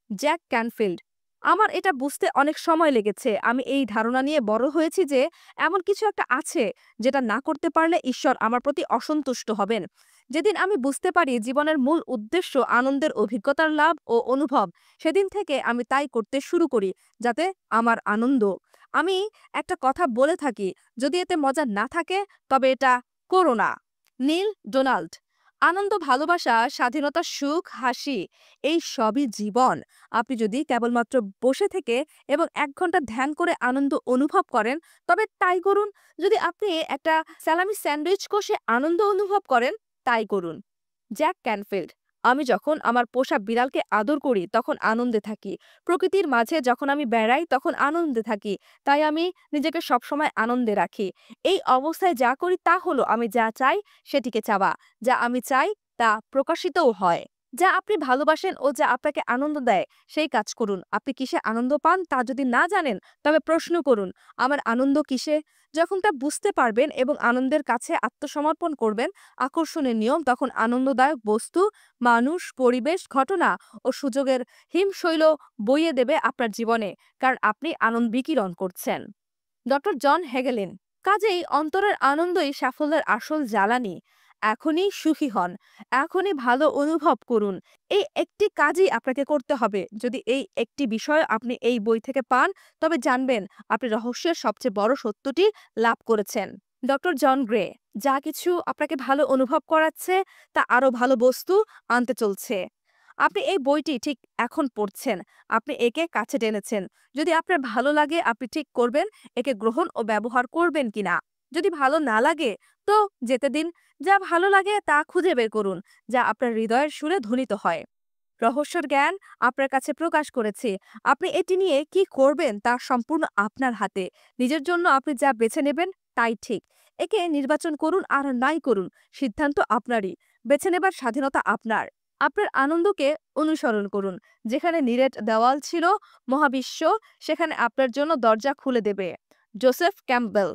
Jack Canfield. আমার এটা বুঝতে অনেক সময় লেগেছে। আমি এই ধারণা নিয়ে বড় হয়েছি যে এমন কিছু একটা আছে যেটা না করতে পারলে ঈশ্বর আমার প্রতি অসন্তুষ্ট হবেন। যেদিন আমি বুঝতে পারি জীবনের মূল উদ্দেশ্য আনন্দের অভিজ্ঞতার লাভ ও অনুভব, সেদিন থেকে আমি তাই করতে শুরু করি যাতে আমার আনন্দ। আমি একটা কথা বলে থাকি, যদি এতে মজা না থাকে তবে এটা করো না। নীল ডোনাল্ড। আনন্দ, ভালোবাসা, স্বাধীনতা, সুখ, হাসি, এই সবই জীবন। আপনি যদি কেবলমাত্র বসে থেকে এবং ১ ঘন্টা ধ্যান করে আনন্দ অনুভব করেন তবে তাই করুন। যদি আপনি একটা স্যালামি স্যান্ডউইচ কষে আনন্দ অনুভব করেন, তাই করুন। Jack Canfield. আমি যখন আমার পোষা বিড়ালকে আদর করি তখন আনন্দে থাকি। প্রকৃতির মাঝে যখন আমি বেড়াই তখন আনন্দে থাকি। তাই আমি নিজেকে সবসময় আনন্দে রাখি। এই অবস্থায় যা করি তা হলো আমি যা চাই সেটিকে চাওয়া। যা আমি চাই তা প্রকাশিতও হয়। যা আপনি ভালোবাসেন ও যা আপনাকে আনন্দ দেয় সেই কাজ করুন। আপনি কিসে আনন্দ পান তা যদি না জানেন তবে প্রশ্ন করুন, আমার আনন্দ কিসে? যখন তা বুঝতে পারবেন এবং আনন্দের কাছে আত্মসমর্পণ করবেন, আকর্ষণের নিয়ম, তখন আনন্দদায়ক বস্তু, মানুষ, পরিবেশ, ঘটনা ও সুযোগের হিমশৈল বইয়ে দেবে আপনার জীবনে, কারণ আপনি আনন্দ বিকিরণ করছেন। Doctor John Hagelin. কাজেই অন্তরের আনন্দই সাফল্যের আসল জ্বালানি। এখনই সুখী হন, এখনই ভালো অনুভব করুন। এই একটি কাজই আপনাকে করতে হবে। যদি এই একটি বিষয় আপনি এই বই থেকে পান তবে জানবেন আপনি রহস্যের সবচেয়ে বড় সত্যটি লাভ করেছেন। Doctor John Gray. যা কিছু আপনাকে ভালো অনুভব করাচ্ছে তা আরো ভালো বস্তু আনতে চলছে। আপনি এই বইটি ঠিক এখন পড়ছেন, আপনি একে কাছে টেনেছেন। যদি আপনার ভালো লাগে আপনি ঠিক করবেন একে গ্রহণ ও ব্যবহার করবেন কিনা। যদি ভালো না লাগে তো যেতে দিন। যা ভালো লাগে তা খুঁজে বের করুন, যা আপনার হৃদয়ের সুরে ধ্বনিত হয়। রহস্যের জ্ঞান আপনার কাছে প্রকাশ করেছি। আপনি এটি নিয়ে কি করবেন তা সম্পূর্ণ আপনার হাতে। নিজের জন্য আপনি যা বেছে নেবেন তাই ঠিক। একে নির্বাচন করুন আর নাই করুন, সিদ্ধান্ত আপনারই। বেছে নেবার স্বাধীনতা আপনার। আপনার আনন্দকে অনুসরণ করুন। যেখানে নিরেট দেওয়াল ছিল মহাবিশ্ব সেখানে আপনার জন্য দরজা খুলে দেবে। Joseph Campbell.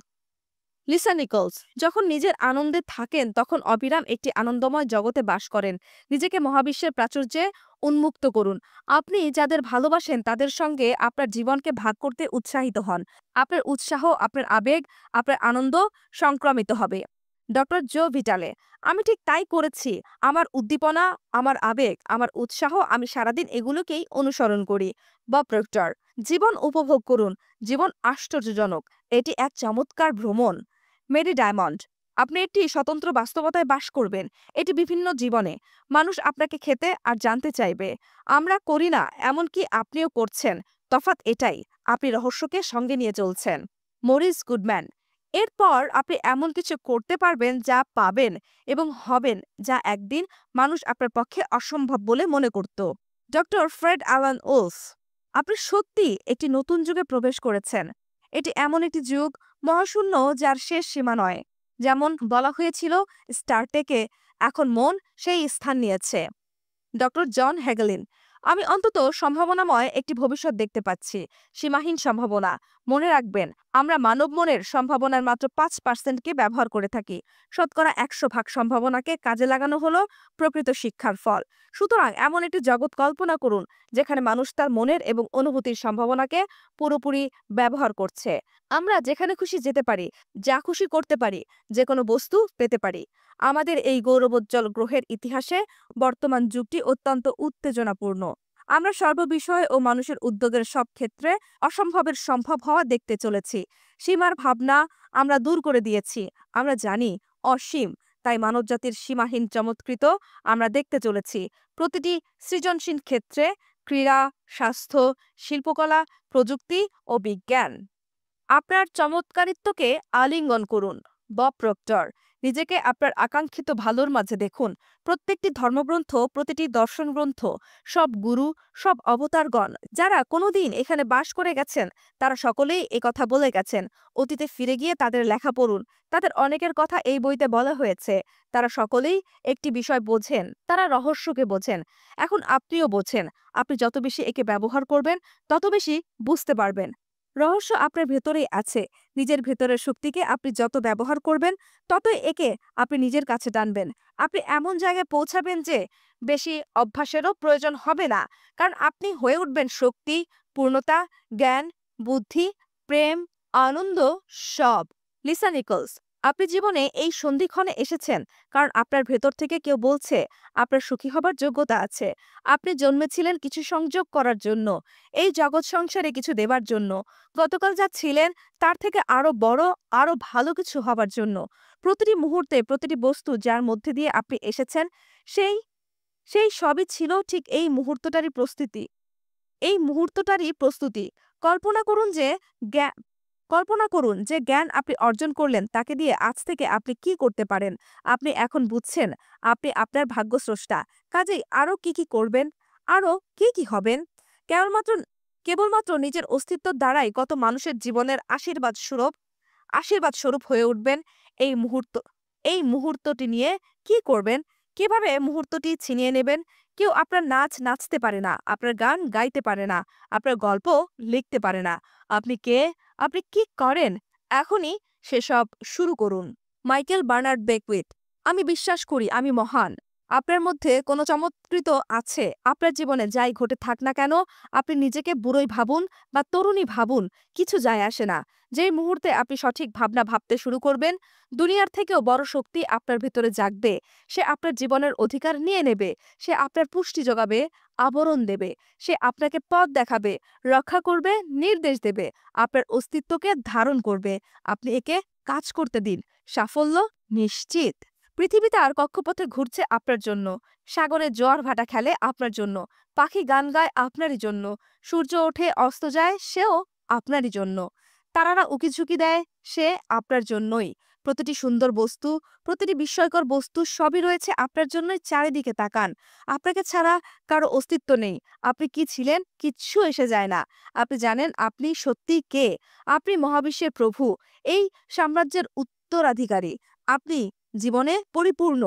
Lisa Nicholls. যখন নিজের আনন্দে থাকেন তখন অবিরাম একটি আনন্দময় জগতে বাস করেন। নিজেকে মহাবিশ্বের প্রাচুর্যে উন্মুক্ত করুন। আপনি যাদের ভালোবাসেন তাদের সঙ্গে আপনার জীবনকে ভাগ করতে উৎসাহিত হন। আপনার উৎসাহ, আপনার আবেগ, আপনার আনন্দ সংক্রমিত হবে। ডক্টর জো ভিটালে। আমি ঠিক তাই করেছি। আমার উদ্দীপনা, আমার আবেগ, আমার উৎসাহ, আমি সারাদিন এগুলোকেই অনুসরণ করি। Bob proctor. জীবন উপভোগ করুন। জীবন আশ্চর্যজনক। এটি এক চমৎকার ভ্রমণ। Marie Diamond. আপনি একটি স্বতন্ত্র বাস্তবতায় বাস করবেন। এটি বিভিন্ন জীবনে। মানুষ আপনাকে খেতে আর জানতে চাইবে। আমরা করি না, এমনকি আপনিও করছেন। তফাৎ এটাই, আপনি রহস্যকে সঙ্গে নিয়ে চলছেন। Morris Goodman. এরপর আপনি এমন কিছু করতে পারবেন যা পাবেন এবং হবেন যা একদিন মানুষ আপনার পক্ষে অসম্ভব বলে মনে করত। Doctor Fred Alan Wolf. আপনি সত্যি একটি নতুন যুগে প্রবেশ করেছেন। এটি এমন একটি যুগ, মহাশূন্য যার শেষ সীমা নয়। যেমন বলা হয়েছিল স্টার টেকে, এখন মন সেই স্থান নিয়েছে। Doctor John Hagelin. আমি অন্তত সম্ভাবনাময় একটি ভবিষ্যৎ দেখতে পাচ্ছি। সীমাহীন সম্ভাবনা। মনে রাখবেন, আমরা মানব মনের সম্ভাবনার মাত্র 5%কে ব্যবহার করে থাকি। শতকরা 100 ভাগ সম্ভাবনাকে কাজে লাগানো হলো প্রকৃত শিক্ষার ফল। সুতরাং এমন একটি জগৎ কল্পনা করুন যেখানে মানুষ তার মনের এবং অনুভূতির সম্ভাবনাকে পুরোপুরি ব্যবহার করছে। আমরা যেখানে খুশি যেতে পারি, যা খুশি করতে পারি, যে কোনো বস্তু পেতে পারি। আমাদের এই গৌরবোজ্জ্বল গ্রহের ইতিহাসে বর্তমান যুগটি অত্যন্ত উত্তেজনাপূর্ণ। আমরা সর্ববিষয় ও মানুষের উদ্যোগের সব ক্ষেত্রে অসম্ভবের সম্ভব হওয়া দেখতে চলেছি। সীমার ভাবনা আমরা দূর করে দিয়েছি। আমরা জানি অসীম, তাই মানবজাতির সীমাহীন চমৎকৃত আমরা দেখতে চলেছি। প্রতিটি সৃজনশীল ক্ষেত্রে, ক্রীড়া, স্বাস্থ্য, শিল্পকলা, প্রযুক্তি ও বিজ্ঞান। আপনার চমৎকারিত্বকে আলিঙ্গন করুন। Bob proctor. নিজেকে আপনার আকাঙ্ক্ষিত ভালোর মাঝে দেখুন। প্রত্যেকটি ধর্মগ্রন্থ, প্রতিটি দর্শন গ্রন্থ, সব গুরু, সব অবতারগণ যারা কোনোদিন এখানে বাস করে গেছেন তারা সকলেই কথা বলে গেছেন। অতীতে ফিরে গিয়ে তাদের লেখা পড়ুন। তাদের অনেকের কথা এই বইতে বলা হয়েছে। তারা সকলেই একটি বিষয় বোঝেন, তারা রহস্যকে বোঝেন। এখন আপনিও বোঝেন। আপনি যত বেশি একে ব্যবহার করবেন তত বেশি বুঝতে পারবেন। রহস্য আপনার ভেতরেই আছে। নিজের ভেতরের শক্তিকে আপনি যত ব্যবহার করবেন ততই একে আপনি নিজের কাছে টানবেন। আপনি এমন জায়গায় পৌঁছাবেন যে বেশি অভ্যাসেরও প্রয়োজন হবে না, কারণ আপনি হয়ে উঠবেন শক্তি, পূর্ণতা, জ্ঞান, বুদ্ধি, প্রেম, আনন্দ, সব। Lisa Nicholls. আপনি জীবনে এই সন্ধিক্ষণে এসেছেন কারণ আপনার ভেতর থেকে কেউ বলছে আপনার সুখী হবার যোগ্যতা আছে। আপনি জন্মেছিলেন কিছু সংযোগ করার জন্য, এই জগৎ সংসারে কিছু দেবার জন্য। গতকাল যা ছিলেন তার থেকে আরো বড়, আরো ভালো কিছু হবার জন্য। প্রতিটি মুহূর্তে, প্রতিটি বস্তু যার মধ্যে দিয়ে আপনি এসেছেন সেই সেই সবই ছিল ঠিক এই মুহূর্তটারই প্রস্তুতি। এই মুহূর্তটারই প্রস্তুতি। কল্পনা করুন যে জ্ঞান কল্পনা করুন যে জ্ঞান আপনি অর্জন করলেন তাকে দিয়ে আজ থেকে আপনি কি করতে পারেন। আপনি এখন বুঝছেন আপনি আপনার ভাগ্যস্রষ্টা। কাজেই আরো কি করবেন, আরো কি হবেন। কেবলমাত্র কেবলমাত্র নিজের অস্তিত্ব দ্বারাই কত মানুষের জীবনের আশীর্বাদ স্বরূপ হয়ে উঠবেন। এই মুহূর্ত এই মুহূর্তটি নিয়ে কি করবেন, কিভাবে মুহূর্তটি ছিনিয়ে নেবেন। কেউ আপনার নাচ নাচতে পারে না, আপনার গান গাইতে পারে না, আপনার গল্প লিখতে পারে না। আপনি কে, আপনি কি করেন, এখনই সেসব শুরু করুন। Michael Bernard Beckwith. আমি বিশ্বাস করি আমি মহান। আপনার মধ্যে কোনো চমৎকৃত আছে। আপনার জীবনে যাই ঘটে থাক না কেন, আপনি নিজেকে বুড়োই ভাবুন বা তরুণী ভাবুন, কিছু যায় আসে না। যেই মুহূর্তে আপনি সঠিক ভাবনা ভাবতে শুরু করবেন, দুনিয়ার থেকেও বড় শক্তি আপনার ভিতরে জাগবে। সে আপনার জীবনের অধিকার নিয়ে নেবে। সে আপনার পুষ্টি যোগাবে, আবরণ দেবে। সে আপনাকে পথ দেখাবে, রক্ষা করবে, নির্দেশ দেবে, আপনার অস্তিত্বকে ধারণ করবে। আপনি একে কাজ করতে দিন। সাফল্য নিশ্চিত। পৃথিবীতে আর কক্ষপথে ঘুরছে আপনার জন্য। সাগরে জোয়ার ভাটা খেলে আপনার জন্য। পাখি গান গায় আপনারই জন্য। সূর্য ওঠে অস্ত যায় সেও আপনারই জন্য। তারারা উকিঝুঁকি দেয় সে আপনার জন্যই। প্রতিটি সুন্দর বস্তু, প্রতিটি বিস্ময়কর বস্তু সবই রয়েছে আপনার জন্যই। চারিদিকে তাকান। আপনাকে ছাড়া কারো অস্তিত্ব নেই। আপনি কি ছিলেন? কিচ্ছু এসে যায় না। আপনি জানেন আপনি সত্যিই কে? আপনি মহাবিশ্বের প্রভু। এই সাম্রাজ্যের উত্তরাধিকারী। আপনি জীবনে পরিপূর্ণ।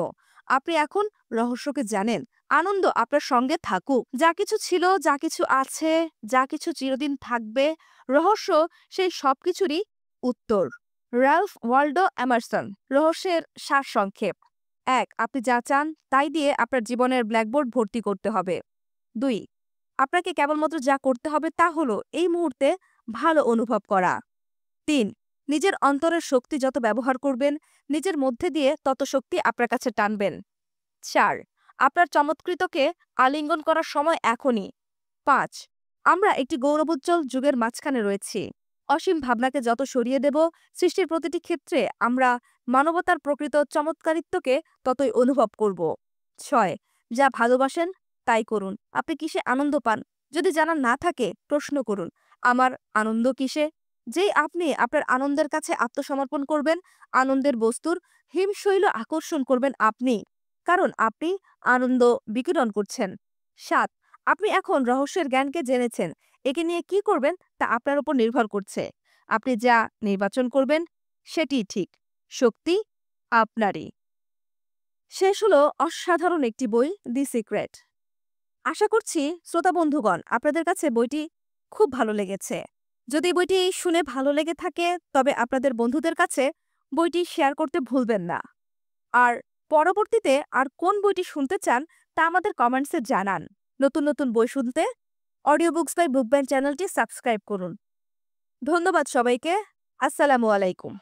আপনি এখন রহস্যকে জানেন। আনন্দ আপনার সঙ্গে থাকুক। যা কিছু ছিল, যা কিছু আছে, যা কিছু চিরদিন থাকবে, রহস্য সেই সবকিছুরই উত্তর। Ralph Waldo Emerson. রহস্যের সারসংক্ষেপ: ১. আপনি যা চান তাই দিয়ে আপনার জীবনের ব্ল্যাকবোর্ড ভর্তি করতে হবে। ২. আপনাকে কেবলমাত্র যা করতে হবে তা হলো এই মুহূর্তে ভালো অনুভব করা। ৩. নিজের অন্তরের শক্তি যত ব্যবহার করবেন, নিজের মধ্যে দিয়ে তত শক্তি আপনার কাছে টানবেন। ৪. আপনার চমৎকৃতকে আলিঙ্গন করার সময় এখনই। ৫. আমরা একটি গৌরবোজ্জ্বল যুগের মাঝখানে রয়েছি। অসীম ভাবনাকে যত সরিয়ে দেব, সৃষ্টির প্রতিটি ক্ষেত্রে আমরা মানবতার প্রকৃত চমৎকারিত্বকে ততই অনুভব করব। ৬. যা ভালোবাসেন তাই করুন। আপনি কিসে আনন্দ পান? যদি জানা না থাকে, প্রশ্ন করুন, আমার আনন্দ কিসে? যেই আপনি আপনার আনন্দের কাছে আত্মসমর্পণ করবেন, আনন্দের বস্তুর হিমশৈল আকর্ষণ করবেন আপনি। কারণ আপনি আনন্দ বিকিরণ করছেন। ৭. আপনি এখন রহস্যের জ্ঞানকে জেনেছেন। একে নিয়ে কি করবেন তা আপনার উপর নির্ভর করছে। আপনি যা নির্বাচন করবেন সেটিই ঠিক। শক্তি আপনারই। শেষ হলো অসাধারণ একটি বই, দি সিক্রেট। আশা করছি শ্রোতা বন্ধুগণ আপনাদের কাছে বইটি খুব ভালো লেগেছে। যদি বইটি শুনে ভালো লেগে থাকে তবে আপনাদের বন্ধুদের কাছে বইটি শেয়ার করতে ভুলবেন না। আর পরবর্তীতে আর কোন বইটি শুনতে চান তা আমাদের কমেন্টসে জানান। নতুন নতুন বই শুনতে audio books by Book Band চ্যানেলটি সাবস্ক্রাইব করুন। ধন্যবাদ সবাইকে। আসসালামু আলাইকুম।